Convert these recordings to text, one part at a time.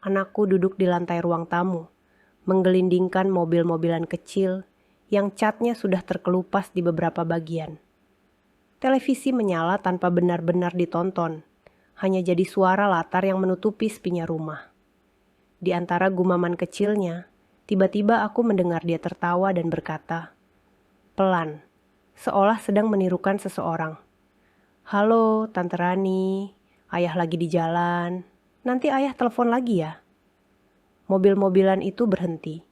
Anakku duduk di lantai ruang tamu, menggelindingkan mobil-mobilan kecil yang catnya sudah terkelupas di beberapa bagian. Televisi menyala tanpa benar-benar ditonton, hanya jadi suara latar yang menutupi sepinya rumah. Di antara gumaman kecilnya, tiba-tiba aku mendengar dia tertawa dan berkata, pelan, seolah sedang menirukan seseorang. Halo, Tante Rani, ayah lagi di jalan. Nanti ayah telepon lagi ya. Mobil-mobilan itu berhenti,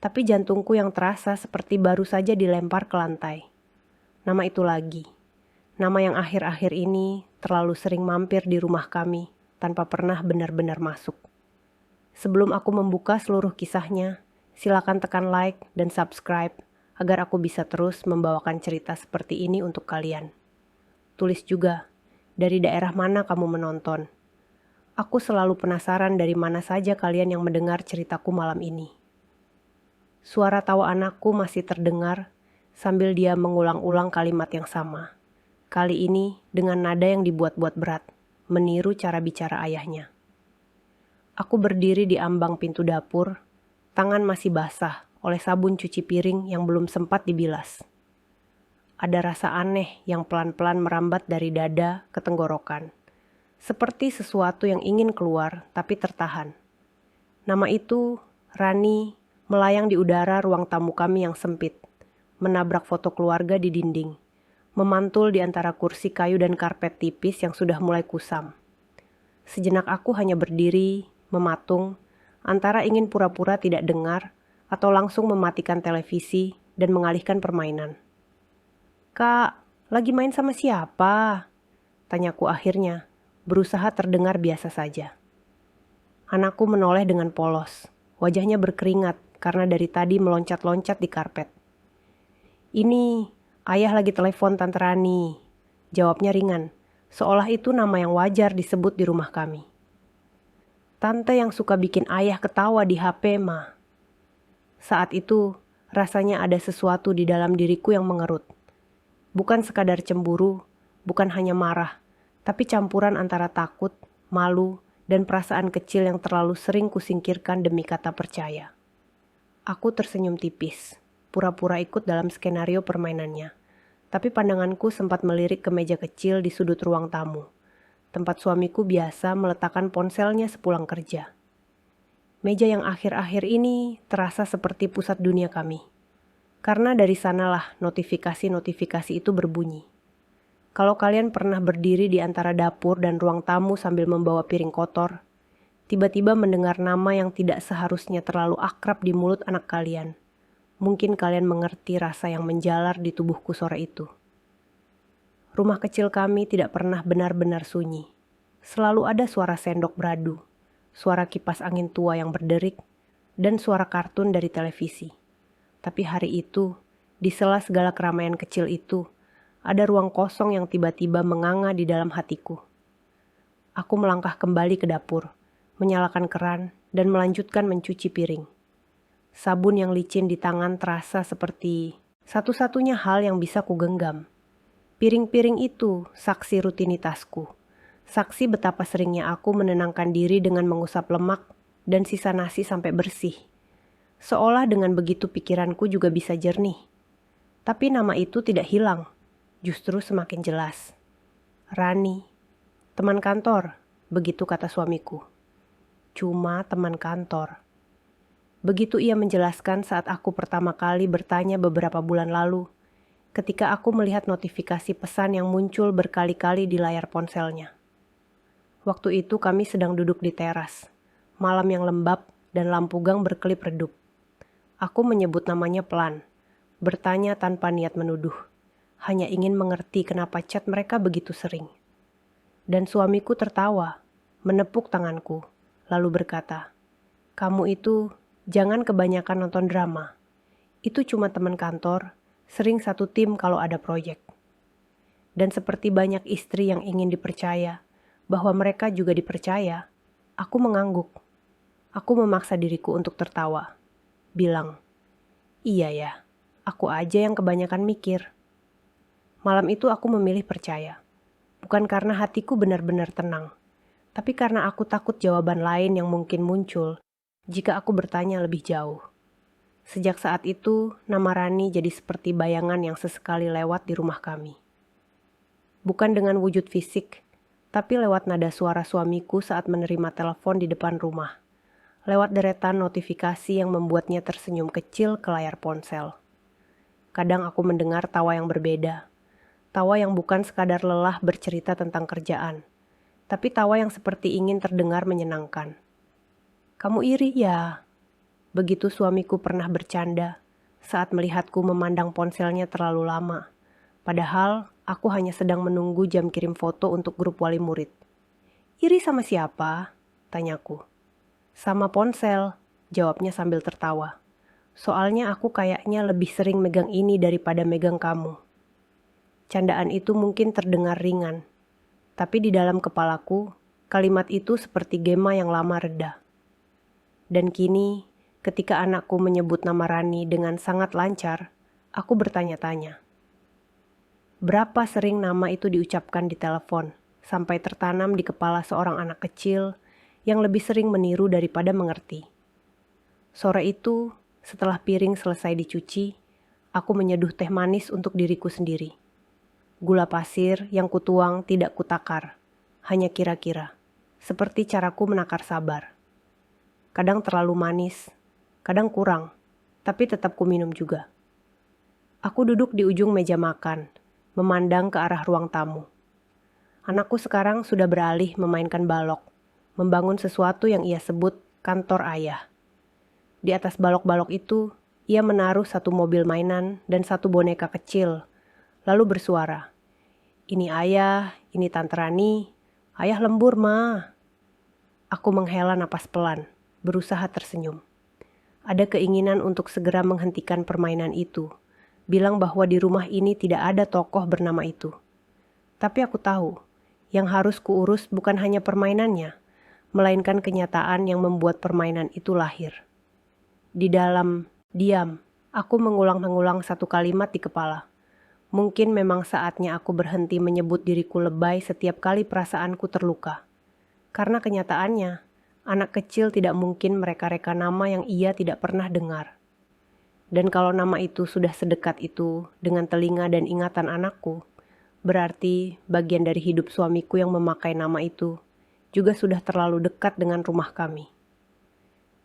tapi jantungku yang terasa seperti baru saja dilempar ke lantai. Nama itu lagi. Nama yang akhir-akhir ini terlalu sering mampir di rumah kami tanpa pernah benar-benar masuk. Sebelum aku membuka seluruh kisahnya, silakan tekan like dan subscribe agar aku bisa terus membawakan cerita seperti ini untuk kalian. Tulis juga, dari daerah mana kamu menonton. Aku selalu penasaran dari mana saja kalian yang mendengar ceritaku malam ini. Suara tawa anakku masih terdengar sambil dia mengulang-ulang kalimat yang sama. Kali ini dengan nada yang dibuat-buat berat, meniru cara bicara ayahnya. Aku berdiri di ambang pintu dapur, tangan masih basah oleh sabun cuci piring yang belum sempat dibilas. Ada rasa aneh yang pelan-pelan merambat dari dada ke tenggorokan. Seperti sesuatu yang ingin keluar tapi tertahan. Nama itu, Rani, melayang di udara ruang tamu kami yang sempit. Menabrak foto keluarga di dinding. Memantul di antara kursi kayu dan karpet tipis yang sudah mulai kusam. Sejenak aku hanya berdiri, mematung, antara ingin pura-pura tidak dengar atau langsung mematikan televisi dan mengalihkan permainan. Kak, lagi main sama siapa? Tanyaku akhirnya, berusaha terdengar biasa saja. Anakku menoleh dengan polos, wajahnya berkeringat karena dari tadi meloncat-loncat di karpet. Ini, ayah lagi telepon Tante Rani. Jawabnya ringan, seolah itu nama yang wajar disebut di rumah kami. Tante yang suka bikin ayah ketawa di HP mah. Saat itu, rasanya ada sesuatu di dalam diriku yang mengerut. Bukan sekadar cemburu, bukan hanya marah, tapi campuran antara takut, malu, dan perasaan kecil yang terlalu sering kusingkirkan demi kata percaya. Aku tersenyum tipis, pura-pura ikut dalam skenario permainannya. Tapi pandanganku sempat melirik ke meja kecil di sudut ruang tamu, tempat suamiku biasa meletakkan ponselnya sepulang kerja. Meja yang akhir-akhir ini terasa seperti pusat dunia kami. Karena dari sanalah notifikasi-notifikasi itu berbunyi. Kalau kalian pernah berdiri di antara dapur dan ruang tamu sambil membawa piring kotor, tiba-tiba mendengar nama yang tidak seharusnya terlalu akrab di mulut anak kalian, mungkin kalian mengerti rasa yang menjalar di tubuhku sore itu. Rumah kecil kami tidak pernah benar-benar sunyi. Selalu ada suara sendok beradu, suara kipas angin tua yang berderik, dan suara kartun dari televisi. Tapi hari itu, di sela segala keramaian kecil itu, ada ruang kosong yang tiba-tiba menganga di dalam hatiku. Aku melangkah kembali ke dapur, menyalakan keran, dan melanjutkan mencuci piring. Sabun yang licin di tangan terasa seperti satu-satunya hal yang bisa kugenggam. Piring-piring itu saksi rutinitasku. Saksi betapa seringnya aku menenangkan diri dengan mengusap lemak dan sisa nasi sampai bersih. Seolah dengan begitu pikiranku juga bisa jernih. Tapi nama itu tidak hilang, justru semakin jelas. Rani, teman kantor, begitu kata suamiku. Cuma teman kantor. Begitu ia menjelaskan saat aku pertama kali bertanya beberapa bulan lalu, ketika aku melihat notifikasi pesan yang muncul berkali-kali di layar ponselnya. Waktu itu kami sedang duduk di teras, malam yang lembab dan lampu gang berkelip redup. Aku menyebut namanya pelan, bertanya tanpa niat menuduh, hanya ingin mengerti kenapa chat mereka begitu sering. Dan suamiku tertawa, menepuk tanganku, lalu berkata, "Kamu itu jangan kebanyakan nonton drama. Itu cuma teman kantor, sering satu tim kalau ada proyek." Dan seperti banyak istri yang ingin dipercaya, bahwa mereka juga dipercaya, aku mengangguk. Aku memaksa diriku untuk tertawa. Bilang, "Iya ya, aku aja yang kebanyakan mikir." Malam itu aku memilih percaya. Bukan karena hatiku benar-benar tenang, Tapi karena aku takut jawaban lain yang mungkin muncul jika aku bertanya lebih jauh. Sejak saat itu, nama Rani jadi seperti bayangan yang sesekali lewat di rumah kami. Bukan dengan wujud fisik, tapi lewat nada suara suamiku saat menerima telepon di depan rumah. Lewat deretan notifikasi yang membuatnya tersenyum kecil ke layar ponsel. Kadang aku mendengar tawa yang berbeda. Tawa yang bukan sekadar lelah bercerita tentang kerjaan, tapi tawa yang seperti ingin terdengar menyenangkan. "Kamu iri ya?" Begitu suamiku pernah bercanda saat melihatku memandang ponselnya terlalu lama. Padahal aku hanya sedang menunggu jam kirim foto untuk grup wali murid. "Iri sama siapa?" tanyaku. "Sama ponsel," jawabnya sambil tertawa. "Soalnya aku kayaknya lebih sering megang ini daripada megang kamu." Candaan itu mungkin terdengar ringan, tapi di dalam kepalaku, kalimat itu seperti gema yang lama reda. Dan kini, ketika anakku menyebut nama Rani dengan sangat lancar, aku bertanya-tanya. Berapa sering nama itu diucapkan di telepon, sampai tertanam di kepala seorang anak kecil yang lebih sering meniru daripada mengerti. Sore itu, setelah piring selesai dicuci, aku menyeduh teh manis untuk diriku sendiri. Gula pasir yang kutuang tidak kutakar, hanya kira-kira, seperti caraku menakar sabar. Kadang terlalu manis, kadang kurang, tapi tetap kuminum juga. Aku duduk di ujung meja makan, memandang ke arah ruang tamu. Anakku sekarang sudah beralih memainkan balok, membangun sesuatu yang ia sebut kantor ayah. Di atas balok-balok itu, ia menaruh satu mobil mainan dan satu boneka kecil, lalu bersuara, "Ini ayah, ini Tante Rani, ayah lembur, Ma." Aku menghela napas pelan, berusaha tersenyum. Ada keinginan untuk segera menghentikan permainan itu, bilang bahwa di rumah ini tidak ada tokoh bernama itu. Tapi aku tahu, yang harus kuurus bukan hanya permainannya, melainkan kenyataan yang membuat permainan itu lahir. Di dalam diam, aku mengulang-mengulang satu kalimat di kepala. Mungkin memang saatnya aku berhenti menyebut diriku lebay setiap kali perasaanku terluka. Karena kenyataannya, anak kecil tidak mungkin mereka-reka nama yang ia tidak pernah dengar. Dan kalau nama itu sudah sedekat itu dengan telinga dan ingatan anakku, berarti bagian dari hidup suamiku yang memakai nama itu juga sudah terlalu dekat dengan rumah kami.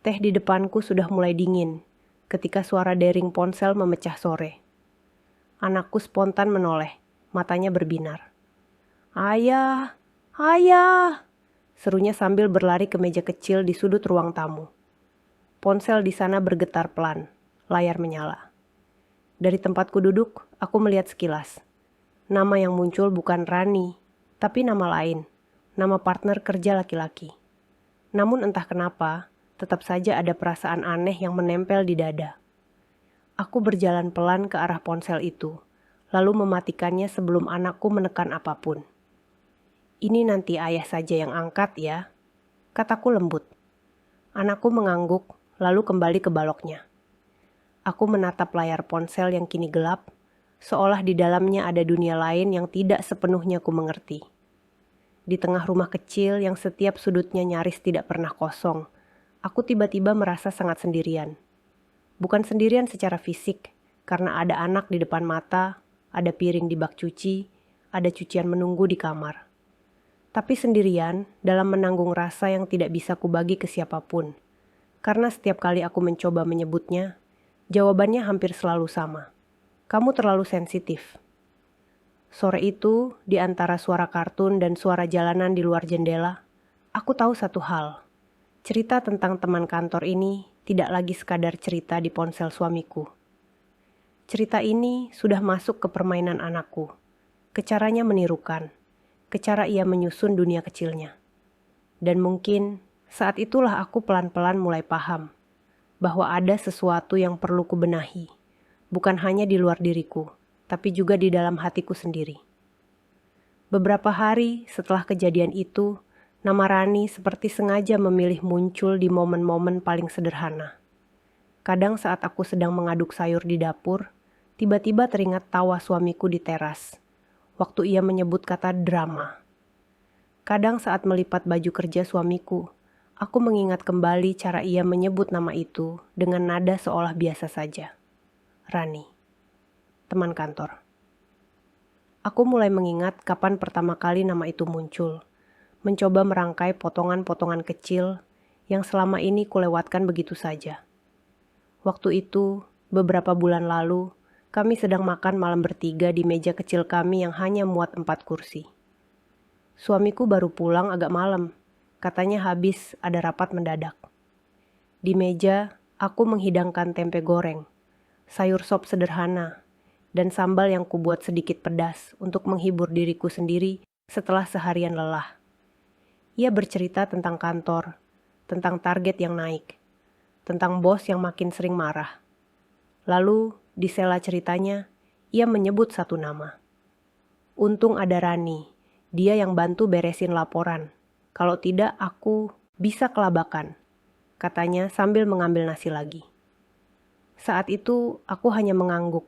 Teh di depanku sudah mulai dingin ketika suara dering ponsel memecah sore. Anakku spontan menoleh, matanya berbinar. "Ayah, ayah!" serunya sambil berlari ke meja kecil di sudut ruang tamu. Ponsel di sana bergetar pelan, layar menyala. Dari tempatku duduk, aku melihat sekilas. Nama yang muncul bukan Rani, tapi nama lain, nama partner kerja laki-laki. Namun entah kenapa, tetap saja ada perasaan aneh yang menempel di dada. Aku berjalan pelan ke arah ponsel itu, lalu mematikannya sebelum anakku menekan apapun. "Ini nanti ayah saja yang angkat ya," kataku lembut. Anakku mengangguk, lalu kembali ke baloknya. Aku menatap layar ponsel yang kini gelap, seolah di dalamnya ada dunia lain yang tidak sepenuhnya ku mengerti. Di tengah rumah kecil yang setiap sudutnya nyaris tidak pernah kosong, aku tiba-tiba merasa sangat sendirian. Bukan sendirian secara fisik, karena ada anak di depan mata, ada piring di bak cuci, ada cucian menunggu di kamar. Tapi sendirian dalam menanggung rasa yang tidak bisa kubagi ke siapapun. Karena setiap kali aku mencoba menyebutnya, jawabannya hampir selalu sama. "Kamu terlalu sensitif." Sore itu, di antara suara kartun dan suara jalanan di luar jendela, aku tahu satu hal. Cerita tentang teman kantor ini tidak lagi sekadar cerita di ponsel suamiku. Cerita ini sudah masuk ke permainan anakku, ke caranya menirukan, ke cara ia menyusun dunia kecilnya. Dan mungkin saat itulah aku pelan-pelan mulai paham bahwa ada sesuatu yang perlu kubenahi, bukan hanya di luar diriku, tapi juga di dalam hatiku sendiri. Beberapa hari setelah kejadian itu, nama Rani seperti sengaja memilih muncul di momen-momen paling sederhana. Kadang saat aku sedang mengaduk sayur di dapur, tiba-tiba teringat tawa suamiku di teras, waktu ia menyebut kata drama. Kadang saat melipat baju kerja suamiku, aku mengingat kembali cara ia menyebut nama itu dengan nada seolah biasa saja. Rani, teman kantor. Aku mulai mengingat kapan pertama kali nama itu muncul, mencoba merangkai potongan-potongan kecil yang selama ini kulewatkan begitu saja. Waktu itu, beberapa bulan lalu, kami sedang makan malam bertiga di meja kecil kami yang hanya muat 4 kursi. Suamiku baru pulang agak malam, katanya habis ada rapat mendadak. Di meja, aku menghidangkan tempe goreng, sayur sop sederhana, dan sambal yang kubuat sedikit pedas untuk menghibur diriku sendiri setelah seharian lelah. Ia bercerita tentang kantor, tentang target yang naik, tentang bos yang makin sering marah. Lalu, di sela ceritanya, ia menyebut satu nama. Untung ada Rani. Dia yang bantu beresin laporan. Kalau tidak, aku bisa kelabakan, katanya sambil mengambil nasi lagi. Saat itu, aku hanya mengangguk,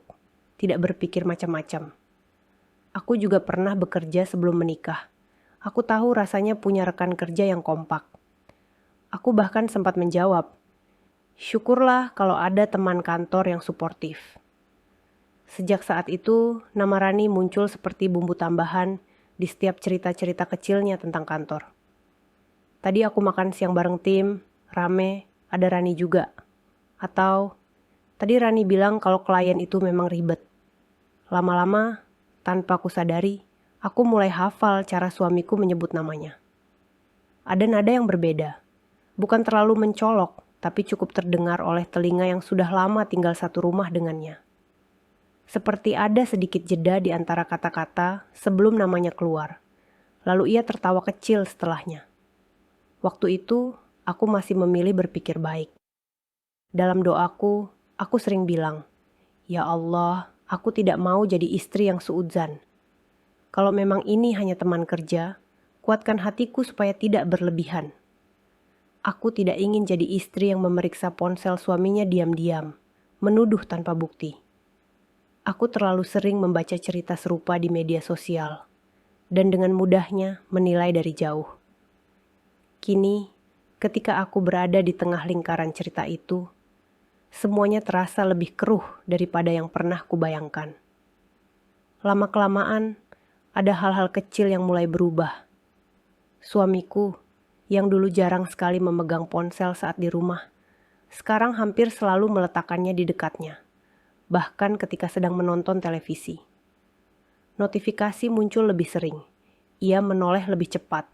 tidak berpikir macam-macam. Aku juga pernah bekerja sebelum menikah. Aku tahu rasanya punya rekan kerja yang kompak. Aku bahkan sempat menjawab, syukurlah kalau ada teman kantor yang suportif. Sejak saat itu, nama Rani muncul seperti bumbu tambahan di setiap cerita-cerita kecilnya tentang kantor. Tadi aku makan siang bareng tim, rame, ada Rani juga. Atau, tadi Rani bilang kalau klien itu memang ribet. Lama-lama, tanpa aku sadari, aku mulai hafal cara suamiku menyebut namanya. Ada nada yang berbeda, bukan terlalu mencolok, tapi cukup terdengar oleh telinga yang sudah lama tinggal satu rumah dengannya. Seperti ada sedikit jeda di antara kata-kata sebelum namanya keluar. Lalu ia tertawa kecil setelahnya. Waktu itu, aku masih memilih berpikir baik. Dalam doaku, aku sering bilang, "Ya Allah, aku tidak mau jadi istri yang suudzon. Kalau memang ini hanya teman kerja, kuatkan hatiku supaya tidak berlebihan. Aku tidak ingin jadi istri yang memeriksa ponsel suaminya diam-diam, menuduh tanpa bukti. Aku terlalu sering membaca cerita serupa di media sosial, dan dengan mudahnya menilai dari jauh. Kini, ketika aku berada di tengah lingkaran cerita itu, semuanya terasa lebih keruh daripada yang pernah kubayangkan. Lama-kelamaan, ada hal-hal kecil yang mulai berubah. Suamiku, yang dulu jarang sekali memegang ponsel saat di rumah, sekarang hampir selalu meletakkannya di dekatnya. Bahkan ketika sedang menonton televisi. Notifikasi muncul lebih sering, ia menoleh lebih cepat,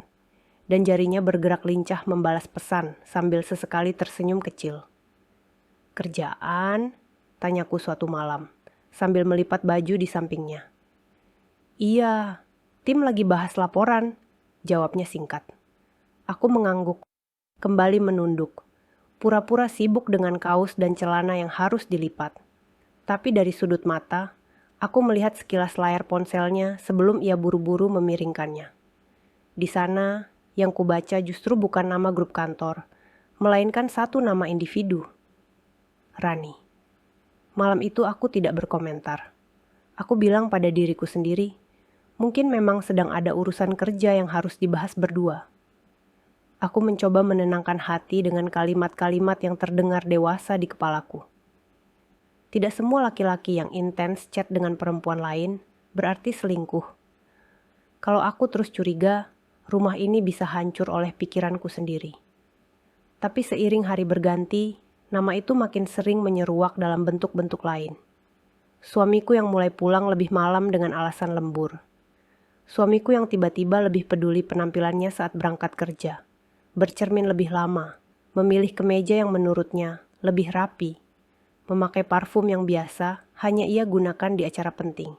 dan jarinya bergerak lincah membalas pesan sambil sesekali tersenyum kecil. "Kerjaan?" tanyaku suatu malam, sambil melipat baju di sampingnya. "Iya, tim lagi bahas laporan," jawabnya singkat. Aku mengangguk, kembali menunduk, pura-pura sibuk dengan kaos dan celana yang harus dilipat. Tapi dari sudut mata, aku melihat sekilas layar ponselnya sebelum ia buru-buru memiringkannya. Di sana, yang kubaca justru bukan nama grup kantor, melainkan satu nama individu. Rani. Malam itu aku tidak berkomentar. Aku bilang pada diriku sendiri, mungkin memang sedang ada urusan kerja yang harus dibahas berdua. Aku mencoba menenangkan hati dengan kalimat-kalimat yang terdengar dewasa di kepalaku. Tidak semua laki-laki yang intens chat dengan perempuan lain berarti selingkuh. Kalau aku terus curiga, rumah ini bisa hancur oleh pikiranku sendiri. Tapi seiring hari berganti, nama itu makin sering menyeruak dalam bentuk-bentuk lain. Suamiku yang mulai pulang lebih malam dengan alasan lembur. Suamiku yang tiba-tiba lebih peduli penampilannya saat berangkat kerja. Bercermin lebih lama, memilih kemeja yang menurutnya lebih rapi. Memakai parfum yang biasa hanya ia gunakan di acara penting.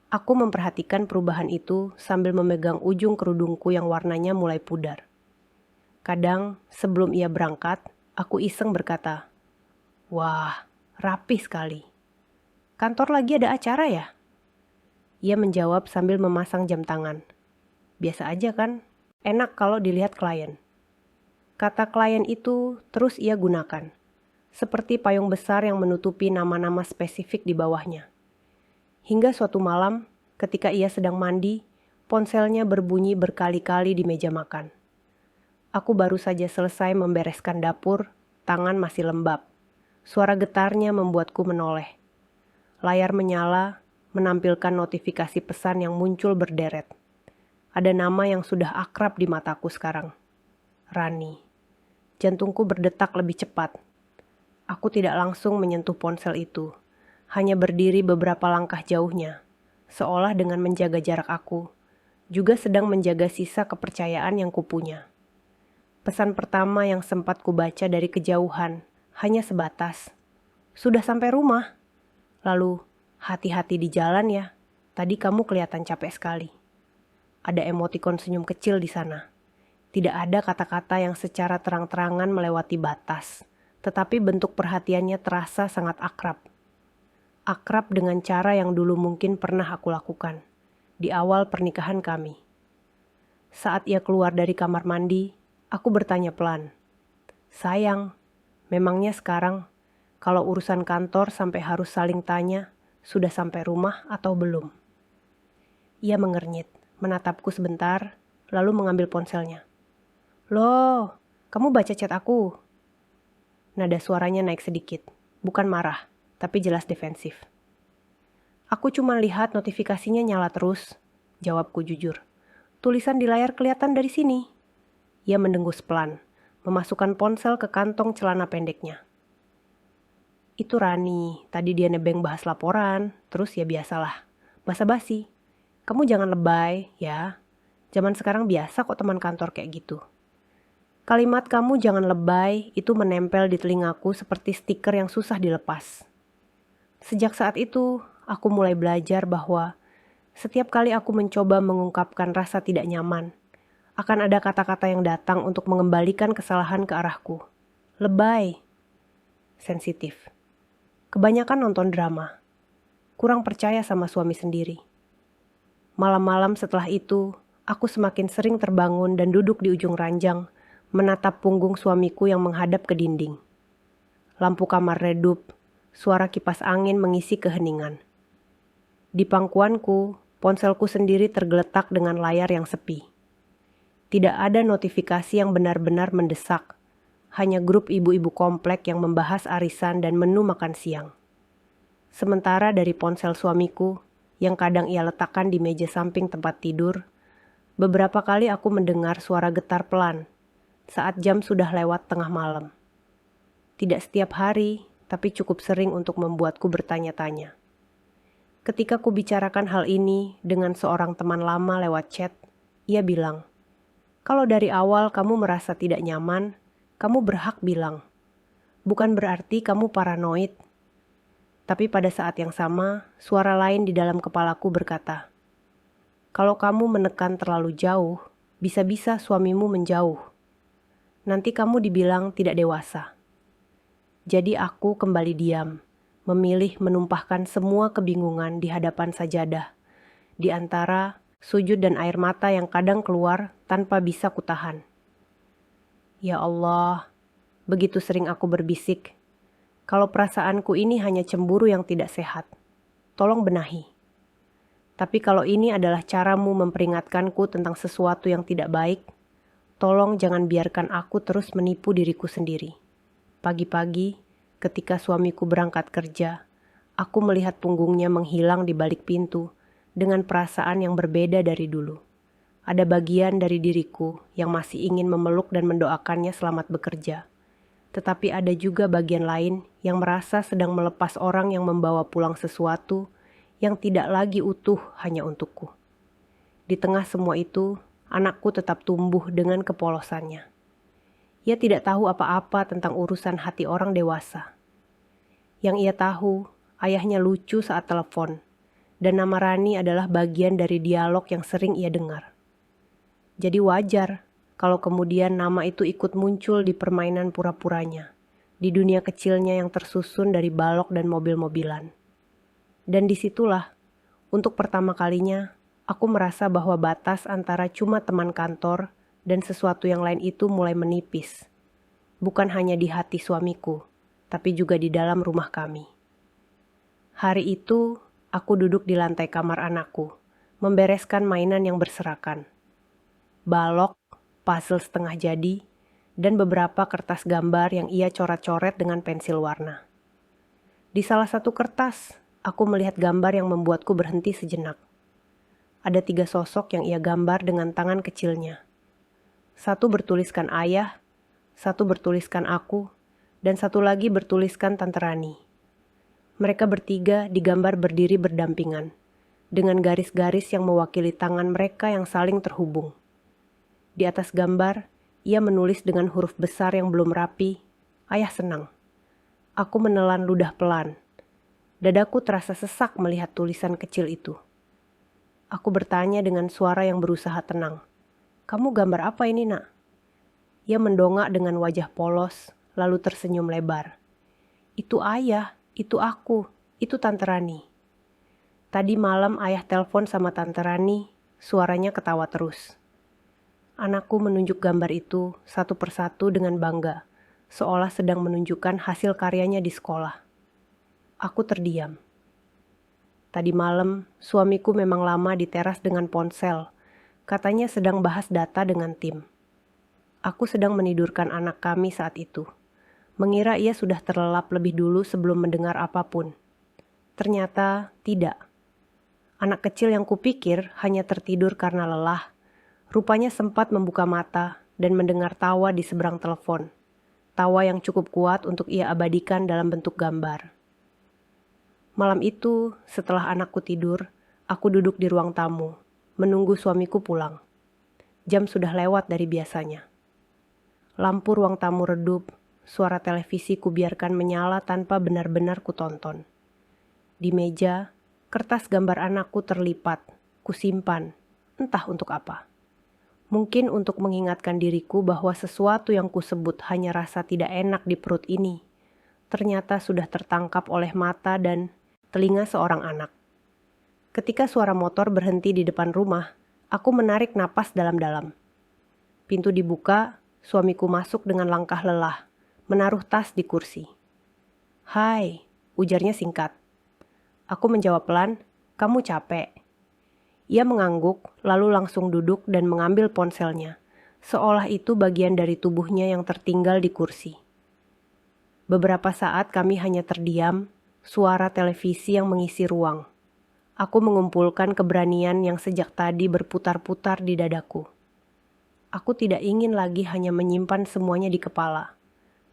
Aku memperhatikan perubahan itu sambil memegang ujung kerudungku yang warnanya mulai pudar. Kadang, sebelum ia berangkat, aku iseng berkata, "Wah, rapi sekali. Kantor lagi ada acara ya?" Ia menjawab sambil memasang jam tangan. "Biasa aja kan? Enak kalau dilihat klien." Kata klien itu terus ia gunakan, seperti payung besar yang menutupi nama-nama spesifik di bawahnya. Hingga suatu malam, ketika ia sedang mandi, Ponselnya berbunyi berkali-kali di meja makan. Aku baru saja selesai membereskan dapur, tangan masih lembab. Suara getarnya membuatku menoleh. Layar menyala, menampilkan notifikasi pesan yang muncul berderet. Ada nama yang sudah akrab di mataku sekarang. Rani. Jantungku berdetak lebih cepat. Aku tidak langsung menyentuh ponsel itu. Hanya berdiri beberapa langkah jauhnya. Seolah dengan menjaga jarak aku. Juga sedang menjaga sisa kepercayaan yang kupunya. Pesan pertama yang sempat kubaca dari kejauhan hanya sebatas, "Sudah sampai rumah." Lalu, "Hati-hati di jalan ya, tadi kamu kelihatan capek sekali." Ada emotikon senyum kecil di sana. Tidak ada kata-kata yang secara terang-terangan melewati batas, tetapi bentuk perhatiannya terasa sangat akrab. Akrab dengan cara yang dulu mungkin pernah aku lakukan, di awal pernikahan kami. Saat ia keluar dari kamar mandi, aku bertanya pelan, "Sayang, memangnya sekarang, kalau urusan kantor sampai harus saling tanya, sudah sampai rumah atau belum?" Ia mengernyit, menatapku sebentar, lalu mengambil ponselnya. "Loh, kamu baca chat aku?" Nada suaranya naik sedikit, bukan marah, tapi jelas defensif. "Aku cuma lihat notifikasinya nyala terus," jawabku jujur. "Tulisan di layar kelihatan dari sini." Ia mendengus pelan, memasukkan ponsel ke kantong celana pendeknya. "Itu Rani, tadi dia nebeng bahas laporan, terus ya biasalah, basa-basi. Kamu jangan lebay, ya. Zaman sekarang biasa kok teman kantor kayak gitu." Kalimat "kamu jangan lebay" itu menempel di telingaku seperti stiker yang susah dilepas. Sejak saat itu, aku mulai belajar bahwa setiap kali aku mencoba mengungkapkan rasa tidak nyaman, akan ada kata-kata yang datang untuk mengembalikan kesalahan ke arahku. Lebay. Sensitif. Kebanyakan nonton drama. Kurang percaya sama suami sendiri. Malam-malam setelah itu, aku semakin sering terbangun dan duduk di ujung ranjang, menatap punggung suamiku yang menghadap ke dinding. Lampu kamar redup, suara kipas angin mengisi keheningan. Di pangkuanku, ponselku sendiri tergeletak dengan layar yang sepi. Tidak ada notifikasi yang benar-benar mendesak, hanya grup ibu-ibu komplek yang membahas arisan dan menu makan siang. Sementara dari ponsel suamiku, yang kadang ia letakkan di meja samping tempat tidur, beberapa kali aku mendengar suara getar pelan saat jam sudah lewat tengah malam. Tidak setiap hari, tapi cukup sering untuk membuatku bertanya-tanya. Ketika ku bicarakan hal ini dengan seorang teman lama lewat chat, ia bilang, "Kalau dari awal kamu merasa tidak nyaman, kamu berhak bilang. Bukan berarti kamu paranoid." Tapi pada saat yang sama, suara lain di dalam kepalaku berkata, "Kalau kamu menekan terlalu jauh, bisa-bisa suamimu menjauh. Nanti kamu dibilang tidak dewasa." Jadi aku kembali diam, memilih menumpahkan semua kebingungan di hadapan sajadah, di antara sujud dan air mata yang kadang keluar tanpa bisa kutahan. Ya Allah, begitu sering aku berbisik, kalau perasaanku ini hanya cemburu yang tidak sehat, tolong benahi. Tapi kalau ini adalah caramu memperingatkanku tentang sesuatu yang tidak baik, tolong jangan biarkan aku terus menipu diriku sendiri. Pagi-pagi, ketika suamiku berangkat kerja, aku melihat punggungnya menghilang di balik pintu dengan perasaan yang berbeda dari dulu. Ada bagian dari diriku yang masih ingin memeluk dan mendoakannya selamat bekerja. Tetapi ada juga bagian lain yang merasa sedang melepas orang yang membawa pulang sesuatu yang tidak lagi utuh hanya untukku. Di tengah semua itu, anakku tetap tumbuh dengan kepolosannya. Ia tidak tahu apa-apa tentang urusan hati orang dewasa. Yang ia tahu, ayahnya lucu saat telepon, dan nama Rani adalah bagian dari dialog yang sering ia dengar. Jadi wajar kalau kemudian nama itu ikut muncul di permainan pura-puranya, di dunia kecilnya yang tersusun dari balok dan mobil-mobilan. Dan disitulah, untuk pertama kalinya, aku merasa bahwa batas antara cuma teman kantor dan sesuatu yang lain itu mulai menipis. Bukan hanya di hati suamiku, tapi juga di dalam rumah kami. Hari itu, aku duduk di lantai kamar anakku, membereskan mainan yang berserakan. Balok, puzzle setengah jadi, dan beberapa kertas gambar yang ia coret-coret dengan pensil warna. Di salah satu kertas, aku melihat gambar yang membuatku berhenti sejenak. Ada 3 sosok yang ia gambar dengan tangan kecilnya. Satu bertuliskan ayah, satu bertuliskan aku, dan satu lagi bertuliskan Tante Rani. Mereka bertiga digambar berdiri berdampingan, dengan garis-garis yang mewakili tangan mereka yang saling terhubung. Di atas gambar, ia menulis dengan huruf besar yang belum rapi, "Ayah senang." Aku menelan ludah pelan. Dadaku terasa sesak melihat tulisan kecil itu. Aku bertanya dengan suara yang berusaha tenang. "Kamu gambar apa ini, Nak?" Ia mendongak dengan wajah polos, lalu tersenyum lebar. "Itu ayah, itu aku, itu Tante Rani." Tadi malam ayah telepon sama Tante Rani, suaranya ketawa terus. Anakku menunjuk gambar itu satu persatu dengan bangga, seolah sedang menunjukkan hasil karyanya di sekolah. Aku terdiam. Tadi malam, suamiku memang lama di teras dengan ponsel. Katanya sedang bahas data dengan tim. Aku sedang menidurkan anak kami saat itu. Mengira ia sudah terlelap lebih dulu sebelum mendengar apapun. Ternyata tidak. Anak kecil yang kupikir hanya tertidur karena lelah, rupanya sempat membuka mata dan mendengar tawa di seberang telepon. Tawa yang cukup kuat untuk ia abadikan dalam bentuk gambar. Malam itu, setelah anakku tidur, aku duduk di ruang tamu, menunggu suamiku pulang. Jam sudah lewat dari biasanya. Lampu ruang tamu redup, suara televisi kubiarkan menyala tanpa benar-benar kutonton. Di meja, kertas gambar anakku terlipat, kusimpan, entah untuk apa. Mungkin untuk mengingatkan diriku bahwa sesuatu yang kusebut hanya rasa tidak enak di perut ini, ternyata sudah tertangkap oleh mata dan telinga seorang anak. Ketika suara motor berhenti di depan rumah, aku menarik napas dalam-dalam. Pintu dibuka, suamiku masuk dengan langkah lelah, menaruh tas di kursi. "Hai," ujarnya singkat. Aku menjawab pelan, "Kamu capek?" Ia mengangguk, lalu langsung duduk dan mengambil ponselnya, seolah itu bagian dari tubuhnya yang tertinggal di kursi. Beberapa saat kami hanya terdiam, suara televisi yang mengisi ruang. Aku mengumpulkan keberanian yang sejak tadi berputar-putar di dadaku. Aku tidak ingin lagi hanya menyimpan semuanya di kepala,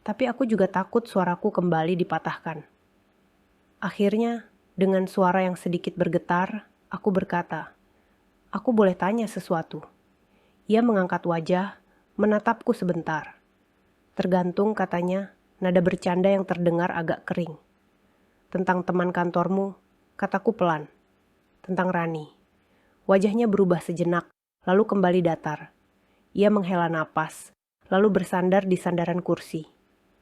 tapi aku juga takut suaraku kembali dipatahkan. Akhirnya, dengan suara yang sedikit bergetar, aku berkata, "Aku boleh tanya sesuatu?" Ia mengangkat wajah, menatapku sebentar. "Tergantung," katanya, nada bercanda yang terdengar agak kering. "Tentang teman kantormu," kataku pelan. "Tentang Rani." Wajahnya berubah sejenak, lalu kembali datar. Ia menghela napas, lalu bersandar di sandaran kursi.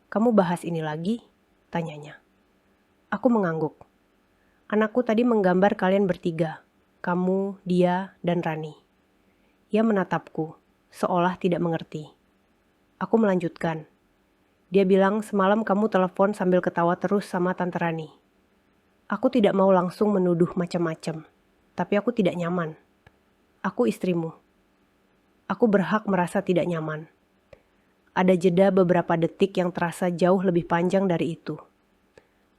"Kamu bahas ini lagi?" tanyanya. Aku mengangguk. "Anakku tadi menggambar kalian bertiga. Kamu, dia, dan Rani." Ia menatapku, seolah tidak mengerti. Aku melanjutkan. "Dia bilang semalam kamu telepon sambil ketawa terus sama Tante Rani." Aku tidak mau langsung menuduh macam-macam, tapi aku tidak nyaman. "Aku istrimu." Aku berhak merasa tidak nyaman. Ada jeda beberapa detik yang terasa jauh lebih panjang dari itu.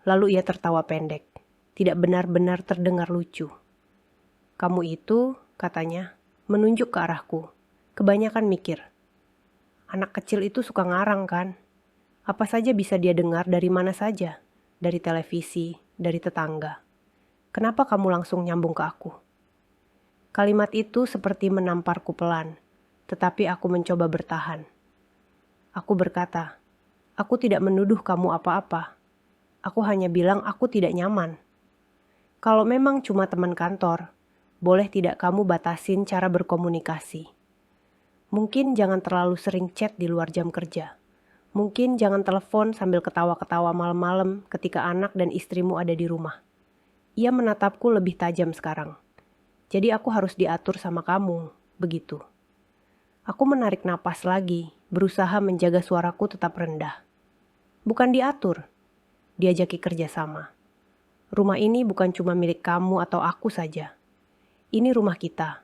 Lalu ia tertawa pendek, tidak benar-benar terdengar lucu. "Kamu itu," katanya, menunjuk ke arahku, "kebanyakan mikir. Anak kecil itu suka ngarang kan? Apa saja bisa dia dengar dari mana saja, dari televisi, dari tetangga. Kenapa kamu langsung nyambung ke aku?" Kalimat itu seperti menamparku pelan, tetapi aku mencoba bertahan. Aku berkata, "Aku tidak menuduh kamu apa-apa. Aku hanya bilang aku tidak nyaman. Kalau memang cuma teman kantor, boleh tidak kamu batasin cara berkomunikasi? Mungkin jangan terlalu sering chat di luar jam kerja. Mungkin jangan telepon sambil ketawa-ketawa malam-malam ketika anak dan istrimu ada di rumah." Ia menatapku lebih tajam sekarang. "Jadi aku harus diatur sama kamu, begitu." Aku menarik napas lagi, berusaha menjaga suaraku tetap rendah. "Bukan diatur, diajaki kerjasama. Rumah ini bukan cuma milik kamu atau aku saja. Ini rumah kita.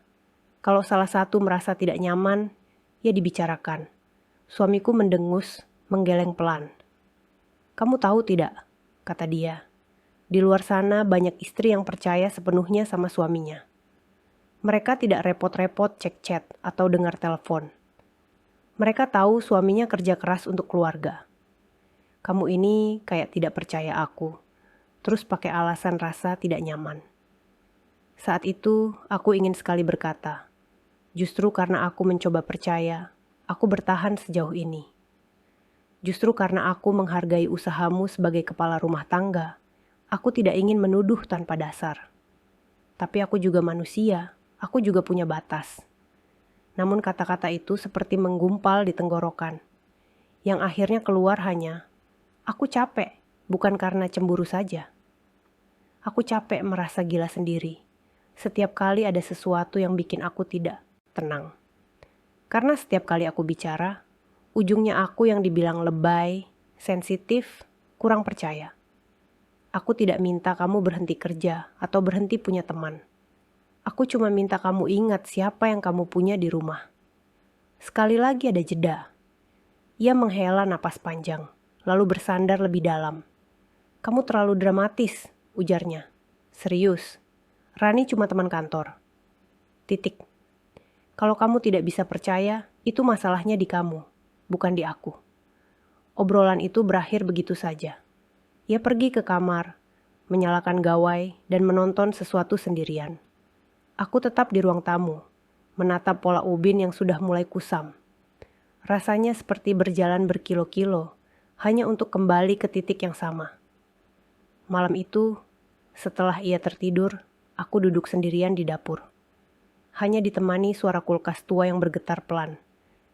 Kalau salah satu merasa tidak nyaman, ya dibicarakan. Suamiku mendengus, menggeleng pelan. Kamu tahu tidak, kata dia, di luar sana banyak istri yang percaya sepenuhnya sama suaminya. Mereka tidak repot-repot cek chat atau dengar telepon. Mereka tahu suaminya kerja keras untuk keluarga. Kamu ini kayak tidak percaya aku, terus pakai alasan rasa tidak nyaman. Saat itu, aku ingin sekali berkata, justru karena aku mencoba percaya, aku bertahan sejauh ini. Justru karena aku menghargai usahamu sebagai kepala rumah tangga, aku tidak ingin menuduh tanpa dasar. Tapi aku juga manusia, aku juga punya batas. Namun kata-kata itu seperti menggumpal di tenggorokan, yang akhirnya keluar hanya, aku capek, bukan karena cemburu saja. Aku capek merasa gila sendiri. Setiap kali ada sesuatu yang bikin aku tidak tenang. Karena setiap kali aku bicara, ujungnya aku yang dibilang lebay, sensitif, kurang percaya. Aku tidak minta kamu berhenti kerja atau berhenti punya teman. Aku cuma minta kamu ingat siapa yang kamu punya di rumah. Sekali lagi ada jeda. Ia menghela napas panjang, lalu bersandar lebih dalam. Kamu terlalu dramatis, ujarnya. Serius, Rani cuma teman kantor. Titik. Kalau kamu tidak bisa percaya, itu masalahnya di kamu, bukan di aku. Obrolan itu berakhir begitu saja. Ia pergi ke kamar, menyalakan gawai, dan menonton sesuatu sendirian. Aku tetap di ruang tamu, menatap pola ubin yang sudah mulai kusam. Rasanya seperti berjalan berkilo-kilo, hanya untuk kembali ke titik yang sama. Malam itu, setelah ia tertidur, aku duduk sendirian di dapur. Hanya ditemani suara kulkas tua yang bergetar pelan,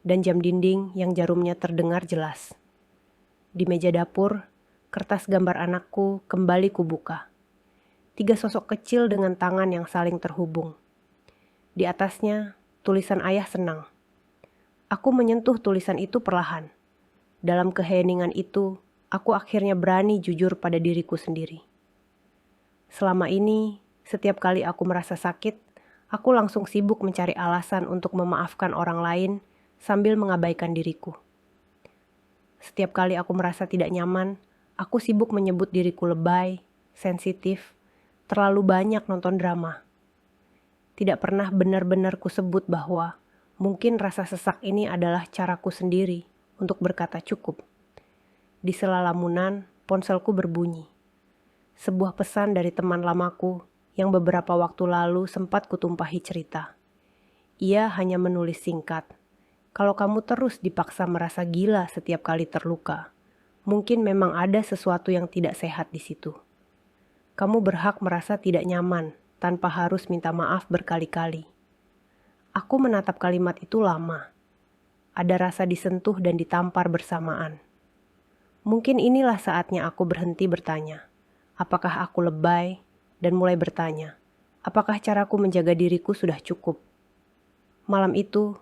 dan jam dinding yang jarumnya terdengar jelas. Di meja dapur, kertas gambar anakku kembali kubuka. 3 sosok kecil dengan tangan yang saling terhubung. Di atasnya, tulisan ayah senang. Aku menyentuh tulisan itu perlahan. Dalam keheningan itu, aku akhirnya berani jujur pada diriku sendiri. Selama ini, setiap kali aku merasa sakit, aku langsung sibuk mencari alasan untuk memaafkan orang lain sambil mengabaikan diriku. Setiap kali aku merasa tidak nyaman, aku sibuk menyebut diriku lebay, sensitif, terlalu banyak nonton drama. Tidak pernah benar-benar kusebut bahwa mungkin rasa sesak ini adalah caraku sendiri untuk berkata cukup. Di sela lamunan, ponselku berbunyi. Sebuah pesan dari teman lamaku yang beberapa waktu lalu sempat kutumpahi cerita. Ia hanya menulis singkat. Kalau kamu terus dipaksa merasa gila setiap kali terluka, mungkin memang ada sesuatu yang tidak sehat di situ. Kamu berhak merasa tidak nyaman tanpa harus minta maaf berkali-kali. Aku menatap kalimat itu lama. Ada rasa disentuh dan ditampar bersamaan. Mungkin inilah saatnya aku berhenti bertanya, apakah aku lebay, dan mulai bertanya, apakah caraku menjaga diriku sudah cukup? Malam itu,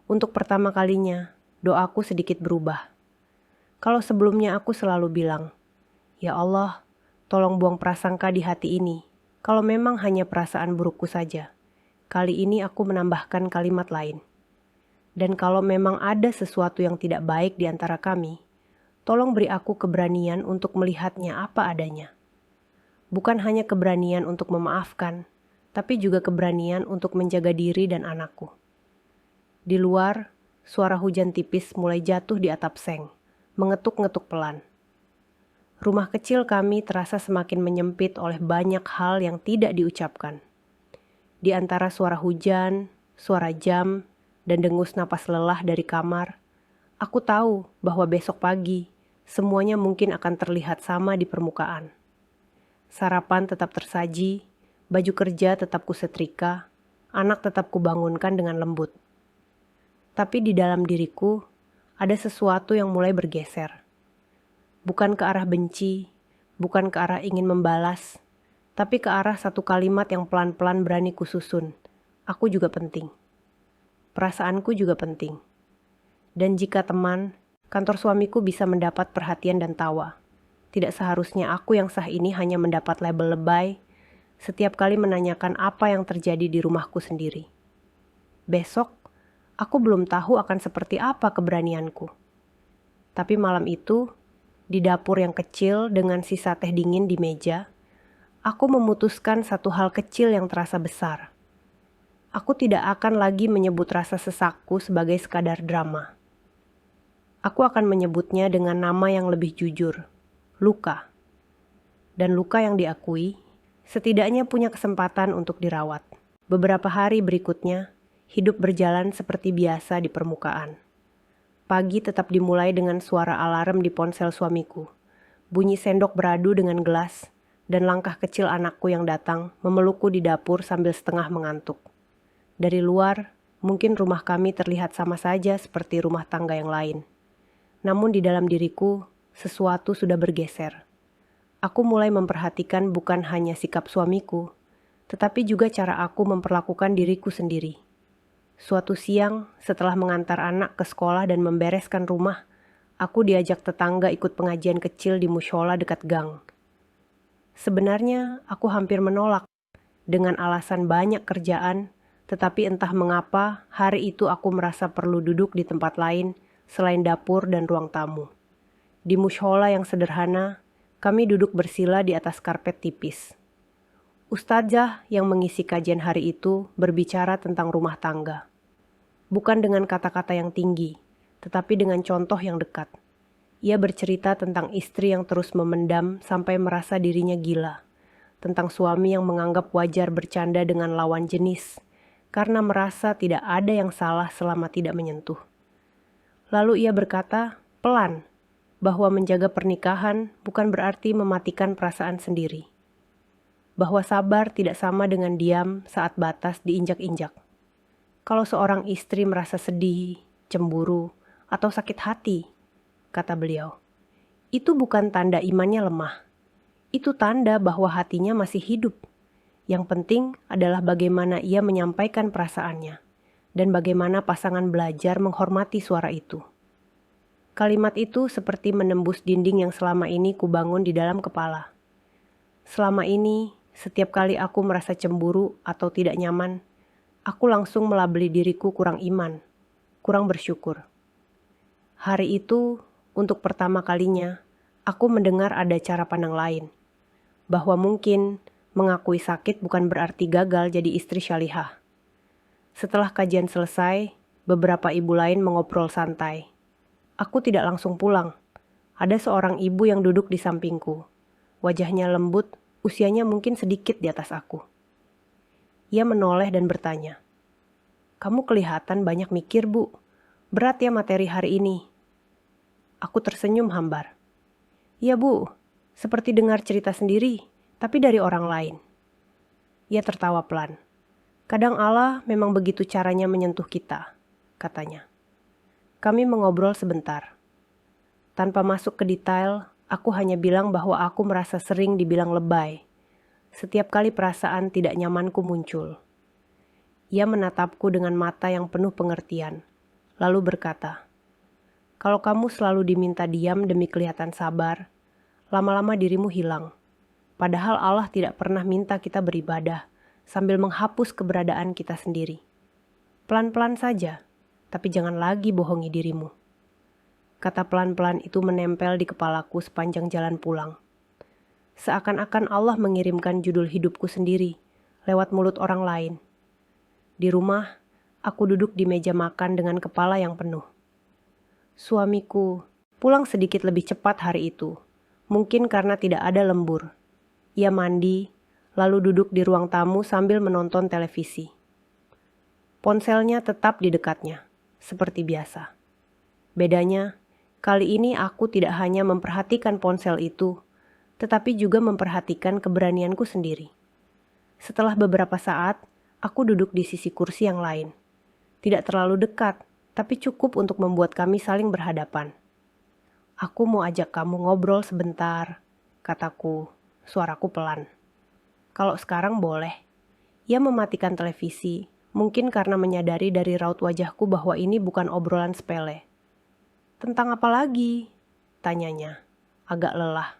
untuk pertama kalinya, doaku sedikit berubah. Kalau sebelumnya aku selalu bilang, ya Allah, tolong buang prasangka di hati ini, kalau memang hanya perasaan burukku saja. Kali ini aku menambahkan kalimat lain. Dan kalau memang ada sesuatu yang tidak baik di antara kami, tolong beri aku keberanian untuk melihatnya apa adanya. Bukan hanya keberanian untuk memaafkan, tapi juga keberanian untuk menjaga diri dan anakku. Di luar, suara hujan tipis mulai jatuh di atap seng, mengetuk-ngetuk pelan. Rumah kecil kami terasa semakin menyempit oleh banyak hal yang tidak diucapkan. Di antara suara hujan, suara jam, dan dengus napas lelah dari kamar, aku tahu bahwa besok pagi semuanya mungkin akan terlihat sama di permukaan. Sarapan tetap tersaji, baju kerja tetap kusetrika, anak tetap kubangunkan dengan lembut. Tapi di dalam diriku, ada sesuatu yang mulai bergeser. Bukan ke arah benci, bukan ke arah ingin membalas, tapi ke arah satu kalimat yang pelan-pelan berani kususun. Aku juga penting. Perasaanku juga penting. Dan jika teman, kantor suamiku bisa mendapat perhatian dan tawa. Tidak seharusnya aku yang sah ini hanya mendapat label lebay, setiap kali menanyakan apa yang terjadi di rumahku sendiri. Besok, aku belum tahu akan seperti apa keberanianku. Tapi malam itu, di dapur yang kecil dengan sisa teh dingin di meja, aku memutuskan satu hal kecil yang terasa besar. Aku tidak akan lagi menyebut rasa sesakku sebagai sekadar drama. Aku akan menyebutnya dengan nama yang lebih jujur, luka. Dan luka yang diakui, setidaknya punya kesempatan untuk dirawat. Beberapa hari berikutnya, hidup berjalan seperti biasa di permukaan. Pagi tetap dimulai dengan suara alarm di ponsel suamiku, bunyi sendok beradu dengan gelas, dan langkah kecil anakku yang datang memelukku di dapur sambil setengah mengantuk. Dari luar, mungkin rumah kami terlihat sama saja seperti rumah tangga yang lain. Namun di dalam diriku, sesuatu sudah bergeser. Aku mulai memperhatikan bukan hanya sikap suamiku, tetapi juga cara aku memperlakukan diriku sendiri. Suatu siang, setelah mengantar anak ke sekolah dan membereskan rumah, aku diajak tetangga ikut pengajian kecil di mushola dekat gang. Sebenarnya, aku hampir menolak dengan alasan banyak kerjaan, tetapi entah mengapa hari itu aku merasa perlu duduk di tempat lain selain dapur dan ruang tamu. Di mushola yang sederhana, kami duduk bersila di atas karpet tipis. Ustadzah yang mengisi kajian hari itu berbicara tentang rumah tangga. Bukan dengan kata-kata yang tinggi, tetapi dengan contoh yang dekat. Ia bercerita tentang istri yang terus memendam sampai merasa dirinya gila, tentang suami yang menganggap wajar bercanda dengan lawan jenis, karena merasa tidak ada yang salah selama tidak menyentuh. Lalu ia berkata, pelan, bahwa menjaga pernikahan bukan berarti mematikan perasaan sendiri. Bahwa sabar tidak sama dengan diam saat batas diinjak-injak. Kalau seorang istri merasa sedih, cemburu, atau sakit hati, kata beliau, itu bukan tanda imannya lemah. Itu tanda bahwa hatinya masih hidup. Yang penting adalah bagaimana ia menyampaikan perasaannya, dan bagaimana pasangan belajar menghormati suara itu. Kalimat itu seperti menembus dinding yang selama ini kubangun di dalam kepala. Selama ini, setiap kali aku merasa cemburu atau tidak nyaman, aku langsung melabeli diriku kurang iman, kurang bersyukur. Hari itu, untuk pertama kalinya, aku mendengar ada cara pandang lain. Bahwa mungkin mengakui sakit bukan berarti gagal jadi istri syalihah. Setelah kajian selesai, beberapa ibu lain mengobrol santai. Aku tidak langsung pulang. Ada seorang ibu yang duduk di sampingku. Wajahnya lembut, usianya mungkin sedikit di atas aku. Ia menoleh dan bertanya, "Kamu kelihatan banyak mikir, Bu. Berat ya materi hari ini." Aku tersenyum hambar. "Iya, Bu. Seperti dengar cerita sendiri, tapi dari orang lain." Ia tertawa pelan. "Kadang Allah memang begitu caranya menyentuh kita," katanya. Kami mengobrol sebentar. Tanpa masuk ke detail, aku hanya bilang bahwa aku merasa sering dibilang lebay. Setiap kali perasaan tidak nyamanku muncul. Ia menatapku dengan mata yang penuh pengertian, lalu berkata, "Kalau kamu selalu diminta diam demi kelihatan sabar, lama-lama dirimu hilang. Padahal Allah tidak pernah minta kita beribadah sambil menghapus keberadaan kita sendiri. Pelan-pelan saja, tapi jangan lagi bohongi dirimu." Kata pelan-pelan itu menempel di kepalaku sepanjang jalan pulang. Seakan-akan Allah mengirimkan judul hidupku sendiri lewat mulut orang lain. Di rumah, aku duduk di meja makan dengan kepala yang penuh. Suamiku pulang sedikit lebih cepat hari itu, mungkin karena tidak ada lembur. Ia mandi, lalu duduk di ruang tamu sambil menonton televisi. Ponselnya tetap di dekatnya, seperti biasa. Bedanya, kali ini aku tidak hanya memperhatikan ponsel itu, tetapi juga memperhatikan keberanianku sendiri. Setelah beberapa saat, aku duduk di sisi kursi yang lain. Tidak terlalu dekat, tapi cukup untuk membuat kami saling berhadapan. "Aku mau ajak kamu ngobrol sebentar," kataku, suaraku pelan. "Kalau sekarang boleh." Ia mematikan televisi, mungkin karena menyadari dari raut wajahku bahwa ini bukan obrolan sepele. "Tentang apa lagi?" tanyanya, agak lelah.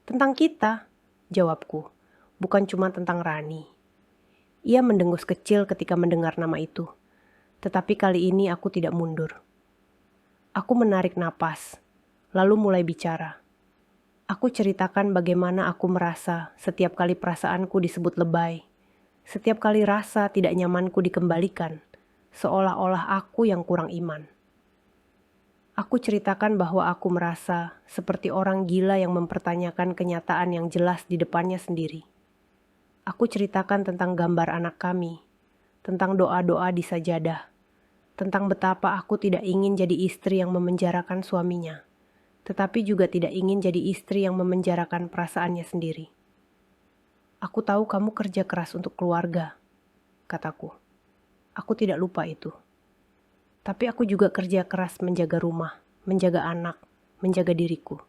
"Tentang kita," jawabku. bukan cuma tentang Rani. Ia mendengus kecil ketika mendengar nama itu. Tetapi kali ini aku tidak mundur. Aku menarik napas, lalu mulai bicara. Aku ceritakan bagaimana aku merasa setiap kali perasaanku disebut lebay. Setiap kali rasa tidak nyamanku dikembalikan, seolah-olah aku yang kurang iman. Aku ceritakan bahwa aku merasa seperti orang gila yang mempertanyakan kenyataan yang jelas di depannya sendiri. Aku ceritakan tentang gambar anak kami, tentang doa-doa di sajadah, tentang betapa aku tidak ingin jadi istri yang memenjarakan suaminya, tetapi juga tidak ingin jadi istri yang memenjarakan perasaannya sendiri. Aku tahu kamu kerja keras untuk keluarga, kataku. Aku tidak lupa itu. Tapi aku juga kerja keras menjaga rumah, menjaga anak, menjaga diriku.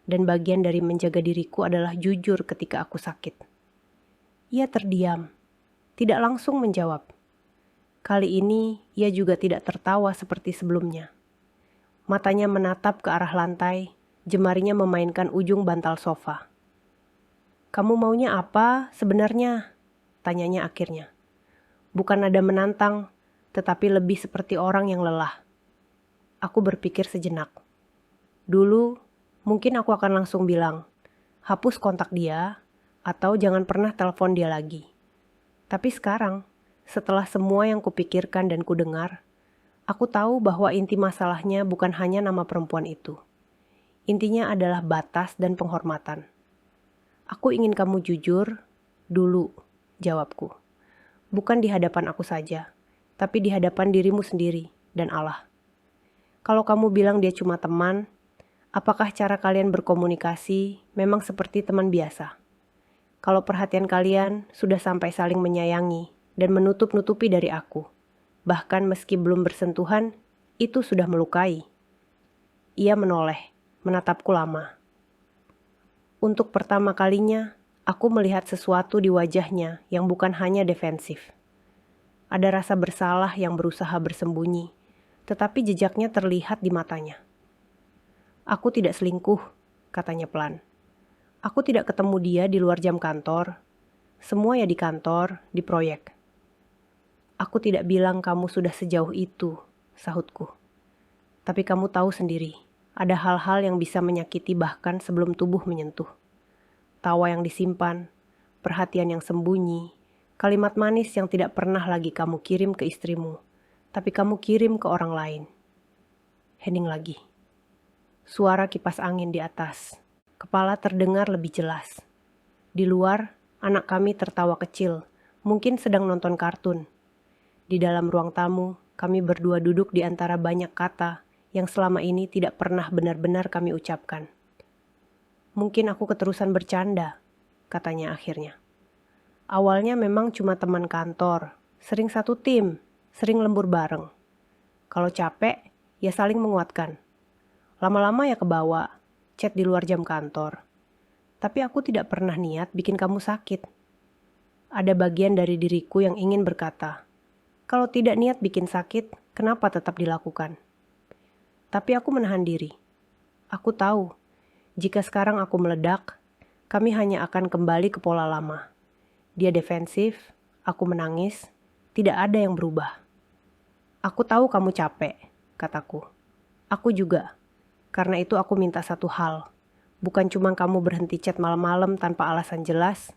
Dan bagian dari menjaga diriku adalah jujur ketika aku sakit. Ia terdiam, tidak langsung menjawab. Kali ini ia juga tidak tertawa seperti sebelumnya. Matanya menatap ke arah lantai, jemarinya memainkan ujung bantal sofa. "Kamu maunya apa sebenarnya?" tanyanya akhirnya. Bukan nada menantang, tetapi lebih seperti orang yang lelah. Aku berpikir sejenak. Dulu, mungkin aku akan langsung bilang, hapus kontak dia, atau jangan pernah telepon dia lagi. Tapi sekarang, setelah semua yang kupikirkan dan kudengar, aku tahu bahwa inti masalahnya bukan hanya nama perempuan itu. Intinya adalah batas dan penghormatan. "Aku ingin kamu jujur, dulu," jawabku. "Bukan di hadapan aku saja, tapi di hadapan dirimu sendiri dan Allah. Kalau kamu bilang dia cuma teman, apakah cara kalian berkomunikasi memang seperti teman biasa? Kalau perhatian kalian sudah sampai saling menyayangi dan menutup-nutupi dari aku, bahkan meski belum bersentuhan, itu sudah melukai." Ia menoleh, menatapku lama. Untuk pertama kalinya, aku melihat sesuatu di wajahnya yang bukan hanya defensif. Ada rasa bersalah yang berusaha bersembunyi, tetapi jejaknya terlihat di matanya. "Aku tidak selingkuh," katanya pelan. "Aku tidak ketemu dia di luar jam kantor. Semua ya di kantor, di proyek." "Aku tidak bilang kamu sudah sejauh itu," sahutku. "Tapi kamu tahu sendiri, ada hal-hal yang bisa menyakiti bahkan sebelum tubuh menyentuh. Tawa yang disimpan, perhatian yang sembunyi, kalimat manis yang tidak pernah lagi kamu kirim ke istrimu, tapi kamu kirim ke orang lain." Hening lagi. Suara kipas angin di atas. Kepala terdengar lebih jelas. Di luar, anak kami tertawa kecil, mungkin sedang nonton kartun. Di dalam ruang tamu, kami berdua duduk di antara banyak kata yang selama ini tidak pernah benar-benar kami ucapkan. "Mungkin aku keterusan bercanda," katanya akhirnya. "Awalnya memang cuma teman kantor, sering satu tim, sering lembur bareng. Kalau capek, ya saling menguatkan. Lama-lama ya kebawa, chat di luar jam kantor. Tapi aku tidak pernah niat bikin kamu sakit. Ada bagian dari diriku yang ingin berkata, kalau tidak niat bikin sakit, kenapa tetap dilakukan? Tapi aku menahan diri. Aku tahu, jika sekarang aku meledak, kami hanya akan kembali ke pola lama. Dia defensif, aku menangis, tidak ada yang berubah. "Aku tahu kamu capek," kataku. "Aku juga. Karena itu aku minta satu hal. Bukan cuma kamu berhenti chat malam-malam tanpa alasan jelas,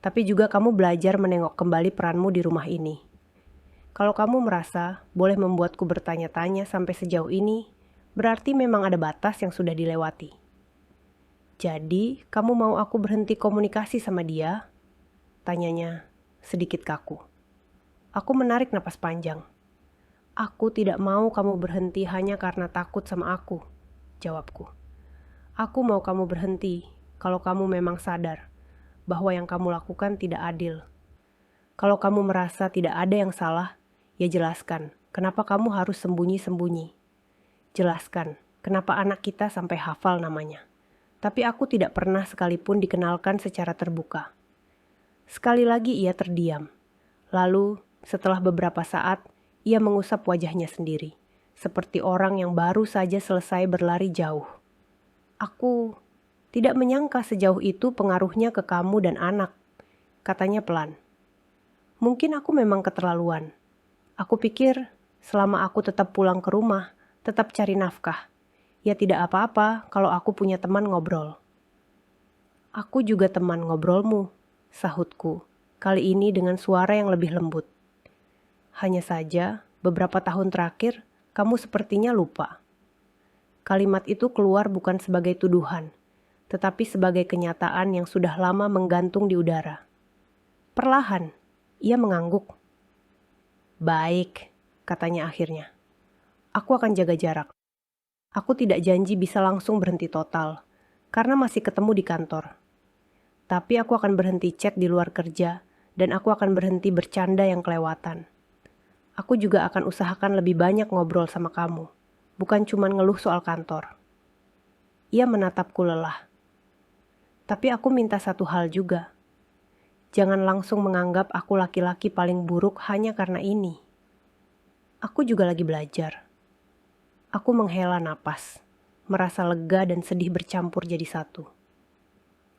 tapi juga kamu belajar menengok kembali peranmu di rumah ini. Kalau kamu merasa boleh membuatku bertanya-tanya sampai sejauh ini, berarti memang ada batas yang sudah dilewati." "Jadi, kamu mau aku berhenti komunikasi sama dia?" tanyanya sedikit kaku. Aku menarik napas panjang. "Aku tidak mau kamu berhenti hanya karena takut sama aku," jawabku. "Aku mau kamu berhenti kalau kamu memang sadar bahwa yang kamu lakukan tidak adil. Kalau kamu merasa tidak ada yang salah, ya jelaskan kenapa kamu harus sembunyi-sembunyi. Jelaskan kenapa anak kita sampai hafal namanya. Tapi aku tidak pernah sekalipun dikenalkan secara terbuka." Sekali lagi ia terdiam. Lalu, setelah beberapa saat, ia mengusap wajahnya sendiri, seperti orang yang baru saja selesai berlari jauh. "Aku tidak menyangka sejauh itu pengaruhnya ke kamu dan anak. katanya pelan. Mungkin aku memang keterlaluan. Aku pikir selama aku tetap pulang ke rumah, tetap cari nafkah, ya tidak apa-apa kalau aku punya teman ngobrol. Aku juga teman ngobrolmu, sahutku, kali ini dengan suara yang lebih lembut. Hanya saja, beberapa tahun terakhir, kamu sepertinya lupa. Kalimat itu keluar bukan sebagai tuduhan, tetapi sebagai kenyataan yang sudah lama menggantung di udara. Perlahan, ia mengangguk. Baik, katanya akhirnya. Aku akan jaga jarak. Aku tidak janji bisa langsung berhenti total, karena masih ketemu di kantor. Tapi aku akan berhenti chat di luar kerja, dan aku akan berhenti bercanda yang kelewatan. Aku juga akan usahakan lebih banyak ngobrol sama kamu, bukan cuma ngeluh soal kantor. Ia menatapku lelah. Tapi aku minta satu hal juga. Jangan langsung menganggap aku laki-laki paling buruk hanya karena ini. Aku juga lagi belajar. Aku menghela napas, merasa lega dan sedih bercampur jadi satu.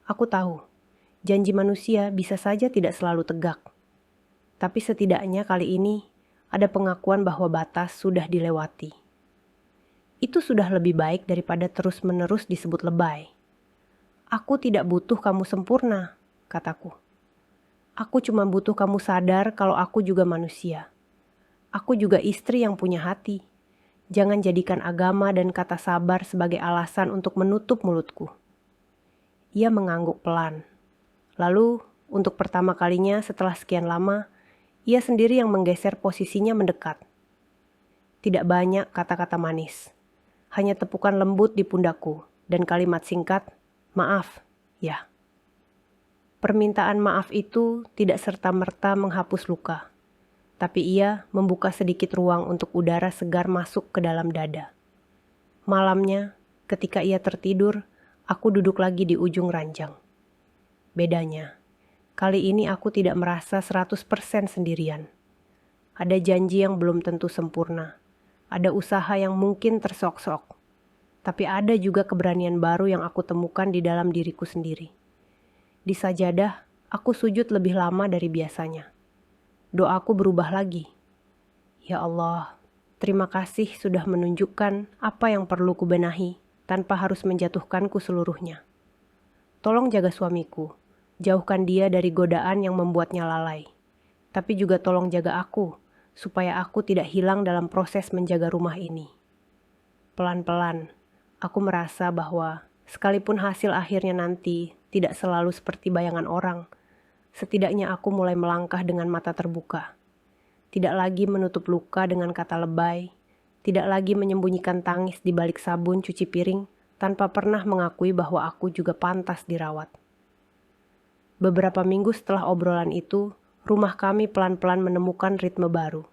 Aku tahu, janji manusia bisa saja tidak selalu tegak. Tapi setidaknya kali ini ada pengakuan bahwa batas sudah dilewati. Itu sudah lebih baik daripada terus-menerus disebut lebay. Aku tidak butuh kamu sempurna, kataku. Aku cuma butuh kamu sadar kalau aku juga manusia. Aku juga istri yang punya hati. Jangan jadikan agama dan kata sabar sebagai alasan untuk menutup mulutku. Ia mengangguk pelan. Lalu, untuk pertama kalinya setelah sekian lama, ia sendiri yang menggeser posisinya mendekat. Tidak banyak kata-kata manis. Hanya tepukan lembut di pundakku dan kalimat singkat, maaf, ya. Permintaan maaf itu tidak serta-merta menghapus luka. Tapi ia membuka sedikit ruang untuk udara segar masuk ke dalam dada. Malamnya, ketika ia tertidur, aku duduk lagi di ujung ranjang. Bedanya, kali ini aku tidak merasa 100% sendirian. Ada janji yang belum tentu sempurna. Ada usaha yang mungkin tersok-sok. Tapi ada juga keberanian baru yang aku temukan di dalam diriku sendiri. Di sajadah, aku sujud lebih lama dari biasanya. Doaku berubah lagi. Ya Allah, terima kasih sudah menunjukkan apa yang perlu kubenahi tanpa harus menjatuhkanku seluruhnya. Tolong jaga suamiku, jauhkan dia dari godaan yang membuatnya lalai. Tapi juga tolong jaga aku, supaya aku tidak hilang dalam proses menjaga rumah ini. Pelan-pelan, aku merasa bahwa sekalipun hasil akhirnya nanti tidak selalu seperti bayangan orang, setidaknya aku mulai melangkah dengan mata terbuka. Tidak lagi menutup luka dengan kata lebay, tidak lagi menyembunyikan tangis di balik sabun cuci piring tanpa pernah mengakui bahwa aku juga pantas dirawat. Beberapa minggu setelah obrolan itu, rumah kami pelan-pelan menemukan ritme baru.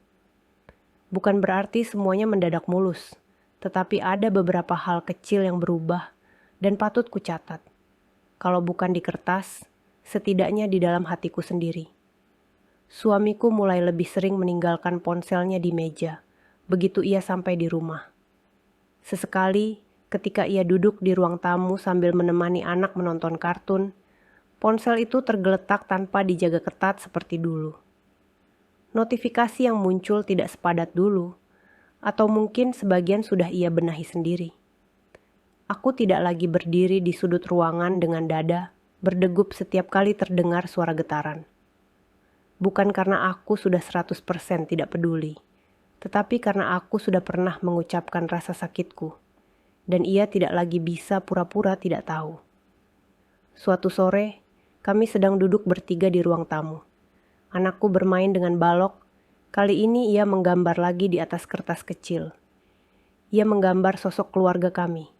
Bukan berarti semuanya mendadak mulus, tetapi ada beberapa hal kecil yang berubah dan patut kucatat. Kalau bukan di kertas, setidaknya di dalam hatiku sendiri. Suamiku mulai lebih sering meninggalkan ponselnya di meja, begitu ia sampai di rumah. Sesekali, ketika ia duduk di ruang tamu sambil menemani anak menonton kartun, ponsel itu tergeletak tanpa dijaga ketat seperti dulu. Notifikasi yang muncul tidak sepadat dulu, atau mungkin sebagian sudah ia benahi sendiri. Aku tidak lagi berdiri di sudut ruangan dengan dada berdegup setiap kali terdengar suara getaran. Bukan karena aku sudah 100% tidak peduli, tetapi karena aku sudah pernah mengucapkan rasa sakitku, dan ia tidak lagi bisa pura-pura tidak tahu. Suatu sore, kami sedang duduk bertiga di ruang tamu. Anakku bermain dengan balok, kali ini ia menggambar lagi di atas kertas kecil. Ia menggambar sosok keluarga kami.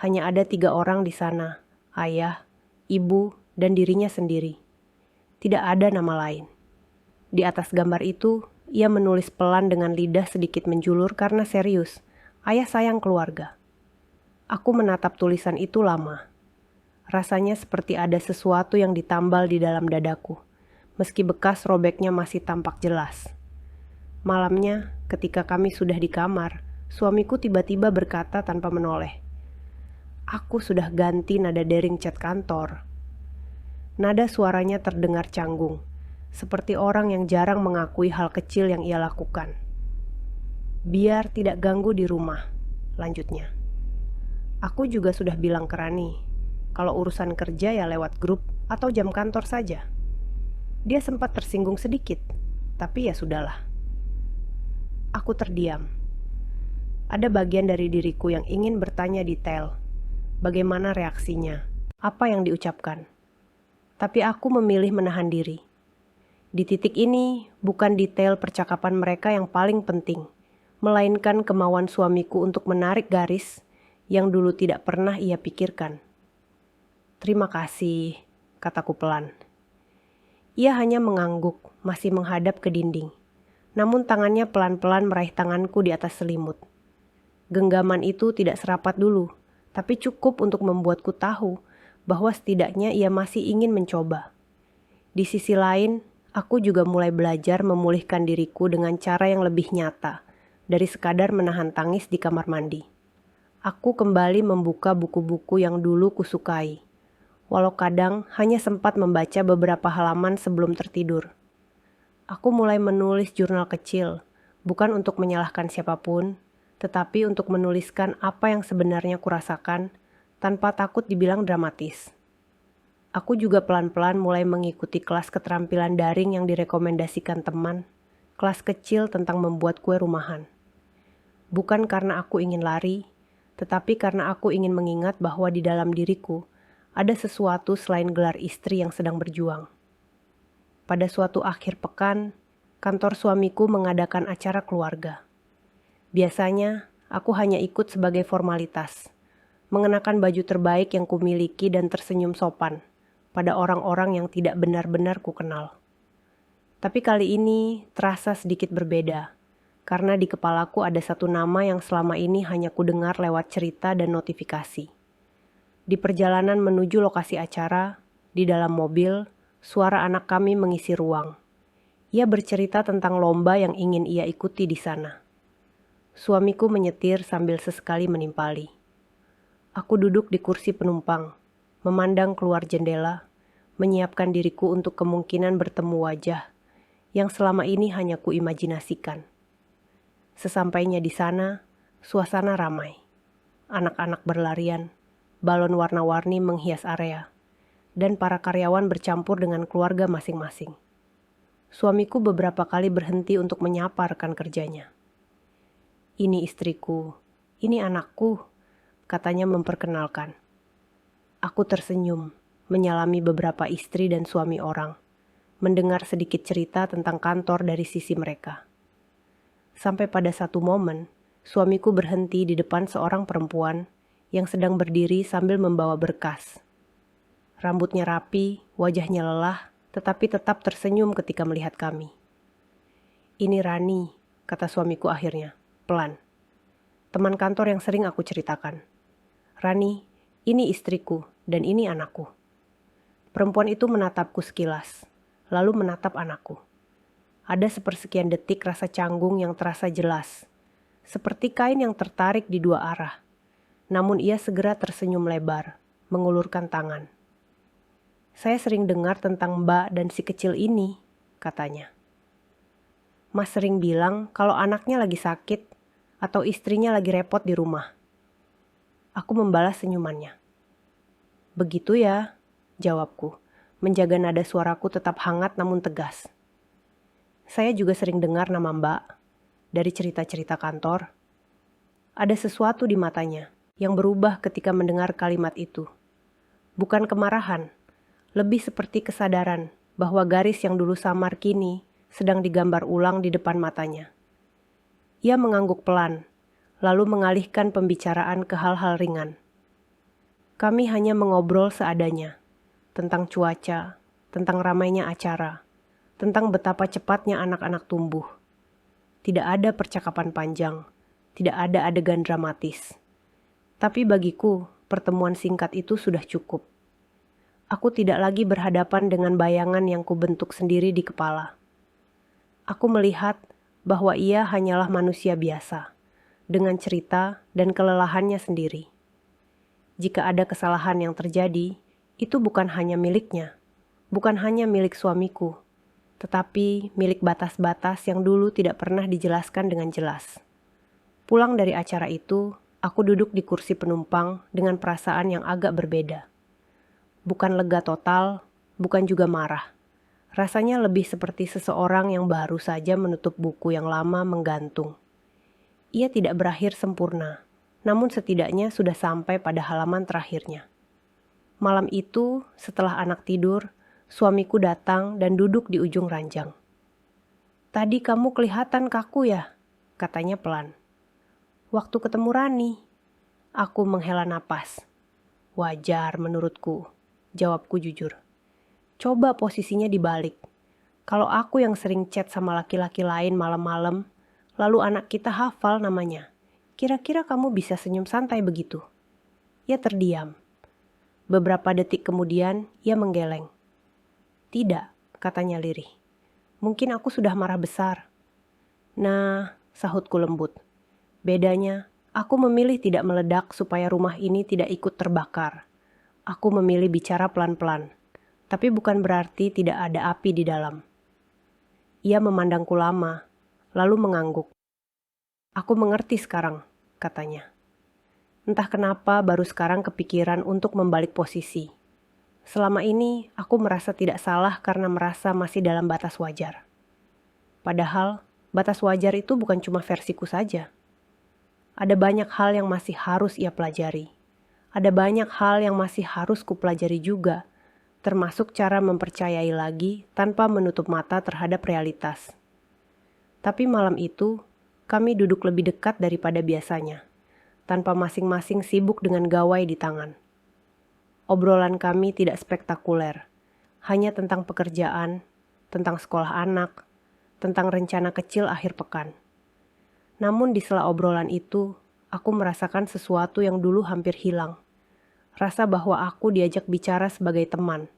Hanya ada 3 orang di sana, ayah, ibu, dan dirinya sendiri. Tidak ada nama lain. Di atas gambar itu, ia menulis pelan dengan lidah sedikit menjulur karena serius, ayah sayang keluarga. Aku menatap tulisan itu lama. Rasanya seperti ada sesuatu yang ditambal di dalam dadaku, meski bekas robeknya masih tampak jelas. Malamnya, ketika kami sudah di kamar, suamiku tiba-tiba berkata tanpa menoleh, "Aku sudah ganti nada dering chat kantor." Nada suaranya terdengar canggung, seperti orang yang jarang mengakui hal kecil yang ia lakukan. Biar tidak ganggu di rumah, lanjutnya. Aku juga sudah bilang ke Rani, kalau urusan kerja ya lewat grup atau jam kantor saja. Dia sempat tersinggung sedikit, tapi ya sudahlah. Aku terdiam. Ada bagian dari diriku yang ingin bertanya detail. Bagaimana reaksinya? Apa yang diucapkan? Tapi aku memilih menahan diri. Di titik ini, bukan detail percakapan mereka yang paling penting, melainkan kemauan suamiku untuk menarik garis yang dulu tidak pernah ia pikirkan. Terima kasih, kataku pelan. Ia hanya mengangguk, masih menghadap ke dinding. Namun tangannya pelan-pelan meraih tanganku di atas selimut. Genggaman itu tidak serapat dulu, tapi cukup untuk membuatku tahu bahwa setidaknya ia masih ingin mencoba. Di sisi lain, aku juga mulai belajar memulihkan diriku dengan cara yang lebih nyata dari sekadar menahan tangis di kamar mandi. Aku kembali membuka buku-buku yang dulu kusukai, walau kadang hanya sempat membaca beberapa halaman sebelum tertidur. Aku mulai menulis jurnal kecil, bukan untuk menyalahkan siapapun, tetapi untuk menuliskan apa yang sebenarnya kurasakan tanpa takut dibilang dramatis. Aku juga pelan-pelan mulai mengikuti kelas keterampilan daring yang direkomendasikan teman, kelas kecil tentang membuat kue rumahan. Bukan karena aku ingin lari, tetapi karena aku ingin mengingat bahwa di dalam diriku ada sesuatu selain gelar istri yang sedang berjuang. Pada suatu akhir pekan, kantor suamiku mengadakan acara keluarga. Biasanya, aku hanya ikut sebagai formalitas, mengenakan baju terbaik yang kumiliki dan tersenyum sopan pada orang-orang yang tidak benar-benar kukenal. Tapi kali ini terasa sedikit berbeda, karena di kepalaku ada satu nama yang selama ini hanya kudengar lewat cerita dan notifikasi. Di perjalanan menuju lokasi acara, di dalam mobil, suara anak kami mengisi ruang. Ia bercerita tentang lomba yang ingin ia ikuti di sana. Suamiku menyetir sambil sesekali menimpali. Aku duduk di kursi penumpang, memandang keluar jendela, menyiapkan diriku untuk kemungkinan bertemu wajah yang selama ini hanya kuimajinasikan. Sesampainya di sana, suasana ramai. Anak-anak berlarian, balon warna-warni menghias area, dan para karyawan bercampur dengan keluarga masing-masing. Suamiku beberapa kali berhenti untuk menyapa rekan kerjanya. Ini istriku, ini anakku, katanya memperkenalkan. Aku tersenyum, menyalami beberapa istri dan suami orang, mendengar sedikit cerita tentang kantor dari sisi mereka. Sampai pada satu momen, suamiku berhenti di depan seorang perempuan yang sedang berdiri sambil membawa berkas. Rambutnya rapi, wajahnya lelah, tetapi tetap tersenyum ketika melihat kami. Ini Rani, kata suamiku akhirnya, pelan. Teman kantor yang sering aku ceritakan. Rani, ini istriku dan ini anakku. Perempuan itu menatapku sekilas, lalu menatap anakku. Ada sepersekian detik rasa canggung yang terasa jelas, seperti kain yang tertarik di dua arah. Namun ia segera tersenyum lebar, mengulurkan tangan. Saya sering dengar tentang Mbak dan si kecil ini, katanya. Mas sering bilang kalau anaknya lagi sakit atau istrinya lagi repot di rumah. Aku membalas senyumannya. Begitu ya, jawabku, menjaga nada suaraku tetap hangat namun tegas. Saya juga sering dengar nama Mbak dari cerita-cerita kantor. Ada sesuatu di matanya yang berubah ketika mendengar kalimat itu. Bukan kemarahan, lebih seperti kesadaran bahwa garis yang dulu samar kini sedang digambar ulang di depan matanya. Ia mengangguk pelan, lalu mengalihkan pembicaraan ke hal-hal ringan. Kami hanya mengobrol seadanya, tentang cuaca, tentang ramainya acara, tentang betapa cepatnya anak-anak tumbuh. Tidak ada percakapan panjang, tidak ada adegan dramatis. Tapi bagiku, pertemuan singkat itu sudah cukup. Aku tidak lagi berhadapan dengan bayangan yang kubentuk sendiri di kepala. Aku melihat bahwa ia hanyalah manusia biasa, dengan cerita dan kelelahannya sendiri. Jika ada kesalahan yang terjadi, itu bukan hanya miliknya, bukan hanya milik suamiku, tetapi milik batas-batas yang dulu tidak pernah dijelaskan dengan jelas. Pulang dari acara itu, aku duduk di kursi penumpang dengan perasaan yang agak berbeda. Bukan lega total, bukan juga marah. Rasanya lebih seperti seseorang yang baru saja menutup buku yang lama menggantung. Ia tidak berakhir sempurna, namun setidaknya sudah sampai pada halaman terakhirnya. Malam itu, setelah anak tidur, suamiku datang dan duduk di ujung ranjang. "Tadi kamu kelihatan kaku ya?" katanya pelan. "Waktu ketemu Rani." Aku menghela napas. "Wajar menurutku," jawabku jujur. "Coba posisinya dibalik. Kalau aku yang sering chat sama laki-laki lain malam-malam, lalu anak kita hafal namanya, kira-kira kamu bisa senyum santai begitu?" Ia terdiam. Beberapa detik kemudian, ia menggeleng. "Tidak," katanya lirih. "Mungkin aku sudah marah besar." "Nah," sahutku lembut. "Bedanya, aku memilih tidak meledak supaya rumah ini tidak ikut terbakar. Aku memilih bicara pelan-pelan, tapi bukan berarti tidak ada api di dalam." Ia memandangku lama, lalu mengangguk. "Aku mengerti sekarang," katanya. "Entah kenapa baru sekarang kepikiran untuk membalik posisi. Selama ini aku merasa tidak salah karena merasa masih dalam batas wajar. Padahal batas wajar itu bukan cuma versiku saja. Ada banyak hal yang masih harus ia pelajari. Ada banyak hal yang masih harus kupelajari juga, termasuk cara mempercayai lagi tanpa menutup mata terhadap realitas. Tapi malam itu, kami duduk lebih dekat daripada biasanya, tanpa masing-masing sibuk dengan gawai di tangan. Obrolan kami tidak spektakuler, hanya tentang pekerjaan, tentang sekolah anak, tentang rencana kecil akhir pekan. Namun di sela obrolan itu, aku merasakan sesuatu yang dulu hampir hilang. Rasa bahwa aku diajak bicara sebagai teman,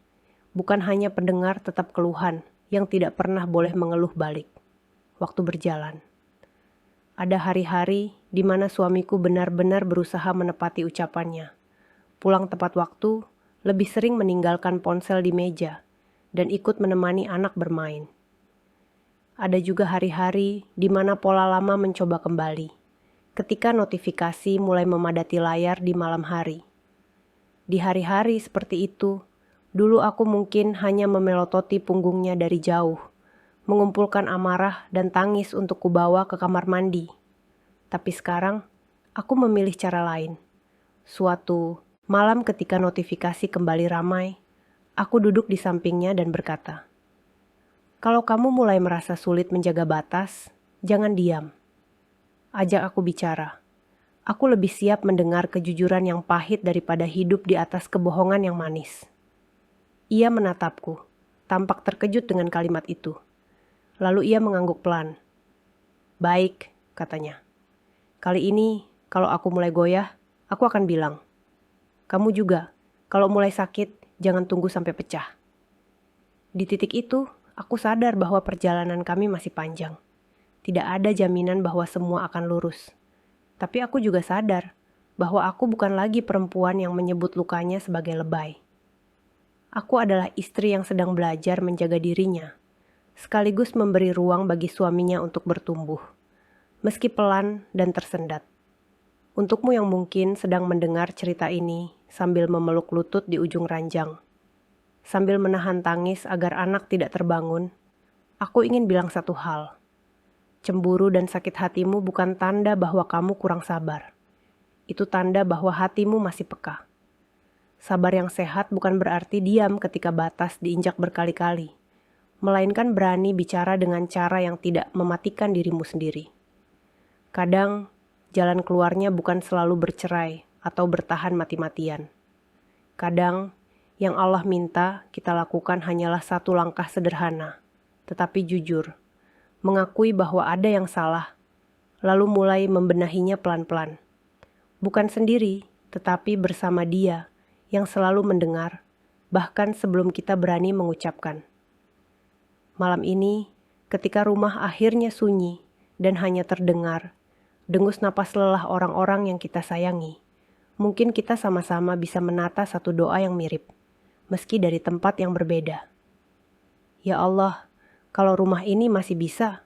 bukan hanya pendengar tetap keluhan yang tidak pernah boleh mengeluh balik. Waktu berjalan. Ada hari-hari di mana suamiku benar-benar berusaha menepati ucapannya. Pulang tepat waktu, lebih sering meninggalkan ponsel di meja, dan ikut menemani anak bermain. Ada juga hari-hari di mana pola lama mencoba kembali, ketika notifikasi mulai memadati layar di malam hari. Di hari-hari seperti itu, dulu aku mungkin hanya memelototi punggungnya dari jauh, mengumpulkan amarah dan tangis untuk kubawa ke kamar mandi. Tapi sekarang, aku memilih cara lain. Suatu malam ketika notifikasi kembali ramai, aku duduk di sampingnya dan berkata, "Kalau kamu mulai merasa sulit menjaga batas, jangan diam. Ajak aku bicara. Aku lebih siap mendengar kejujuran yang pahit daripada hidup di atas kebohongan yang manis." Ia menatapku, tampak terkejut dengan kalimat itu. Lalu ia mengangguk pelan. "Baik," katanya. "Kali ini, kalau aku mulai goyah, aku akan bilang. Kamu juga, kalau mulai sakit, jangan tunggu sampai pecah." Di titik itu, aku sadar bahwa perjalanan kami masih panjang. Tidak ada jaminan bahwa semua akan lurus. Tapi aku juga sadar bahwa aku bukan lagi perempuan yang menyebut lukanya sebagai lebay. Aku adalah istri yang sedang belajar menjaga dirinya, sekaligus memberi ruang bagi suaminya untuk bertumbuh, meski pelan dan tersendat. Untukmu yang mungkin sedang mendengar cerita ini sambil memeluk lutut di ujung ranjang, sambil menahan tangis agar anak tidak terbangun, aku ingin bilang satu hal. Cemburu dan sakit hatimu bukan tanda bahwa kamu kurang sabar. Itu tanda bahwa hatimu masih peka. Sabar yang sehat bukan berarti diam ketika batas diinjak berkali-kali, melainkan berani bicara dengan cara yang tidak mematikan dirimu sendiri. Kadang, jalan keluarnya bukan selalu bercerai atau bertahan mati-matian. Kadang, yang Allah minta kita lakukan hanyalah satu langkah sederhana, tetapi jujur, mengakui bahwa ada yang salah, lalu mulai membenahinya pelan-pelan. Bukan sendiri, tetapi bersama Dia yang selalu mendengar, bahkan sebelum kita berani mengucapkan. Malam ini, ketika rumah akhirnya sunyi dan hanya terdengar dengus napas lelah orang-orang yang kita sayangi, mungkin kita sama-sama bisa menata satu doa yang mirip, meski dari tempat yang berbeda. Ya Allah, kalau rumah ini masih bisa,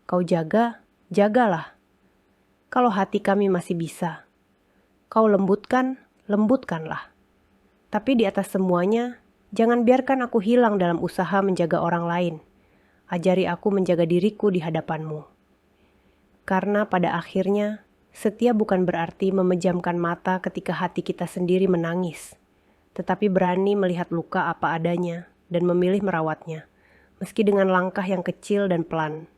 Kau jaga, jagalah. Kalau hati kami masih bisa, Kau lembutkan, lembutkanlah. Tapi di atas semuanya, jangan biarkan aku hilang dalam usaha menjaga orang lain. Ajari aku menjaga diriku di hadapan-Mu. Karena pada akhirnya, setia bukan berarti memejamkan mata ketika hati kita sendiri menangis, tetapi berani melihat luka apa adanya dan memilih merawatnya, meski dengan langkah yang kecil dan pelan.